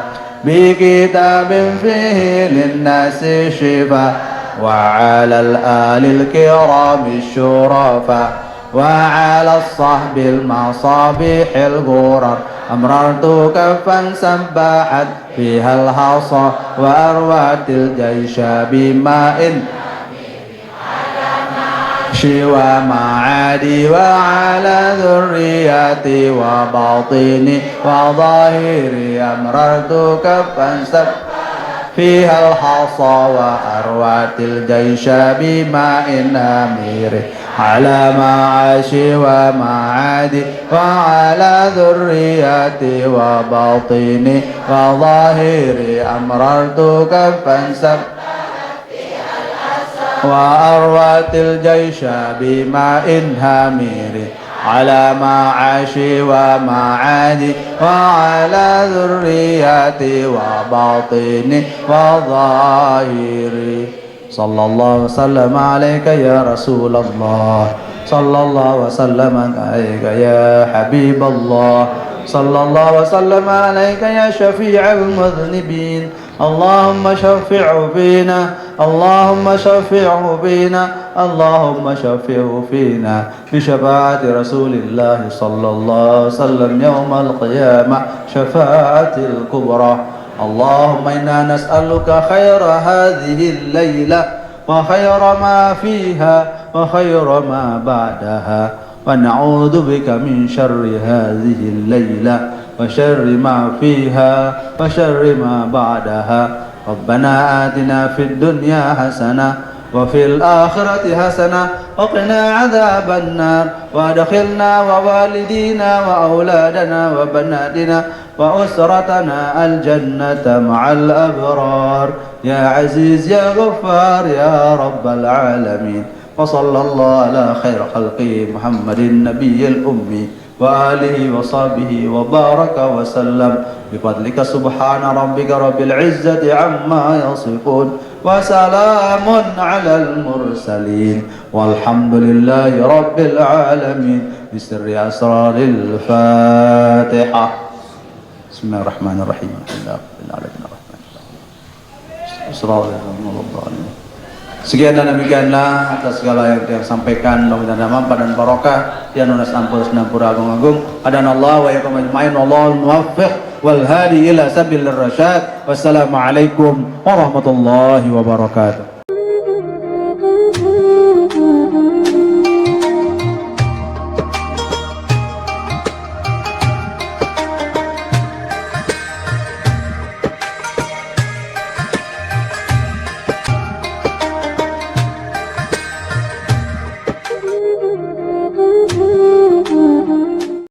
Speaker 1: بكتاب فيه للناس شفاء وعلى الآل الكرام الشرفاء وعلى الصحب المصابيح الغرر أمررت كفا سبحت فيها الحصى وأروت الجيش بماء شوى معادي وعلى ذرياتي وباطني وظاهري أمررت كفا سبحت فيها الحصى وأروت الجيش بماء أمير على معاشي ومعادي وعلى ذرياتي وباطني وظاهري أمررت كفا سبحت وأروت الجيش بماء هامير على معاشي ومعادي وعلى ذرياتي وباطني وظاهري صلى الله وسلم عليك يا رسول الله صلى الله وسلم عليك يا حبيب الله صلى الله وسلم عليك يا شفيع المذنبين اللهم شفعه فينا اللهم شفعه فينا اللهم شفعه فينا بشفاعة رسول الله صلى الله عليه وسلم يوم القيامة شفاعة الكبرى اللهم إنا نسألك خير هذه الليلة وخير ما فيها وخير ما بعدها ونعوذ بك من شر هذه الليلة وشر ما فيها وشر ما بعدها ربنا آتنا في الدنيا حسنة وفي الآخرة حسنة وقنا عذاب النار وادخلنا ووالدينا وأولادنا وبناتنا وأسرتنا الجنة مع الأبرار يا عزيز يا غفار يا رب العالمين وصلى الله على خير خلقه محمد النبي الأمي وآله وصحبه وبارك وسلم بفضلك سبحان ربك رب العزة عما يصفون وسلام على المرسلين والحمد لله رب العالمين بسر أسرار الفاتحة بسم الله الرحمن الرحيم الحمد لله رب العالمين الرحمن الرحيم. Sekian dan demikianlah atas segala yang saya sampaikan, mudah-mudahan manfaat dan barokah ya nunas ampun senampura agung-agung adan Allah wa yakum ajmain Allahul muwaffiq wal hadi ila sabilir rasyad. Wassalamualaikum warahmatullahi wabarakatuh.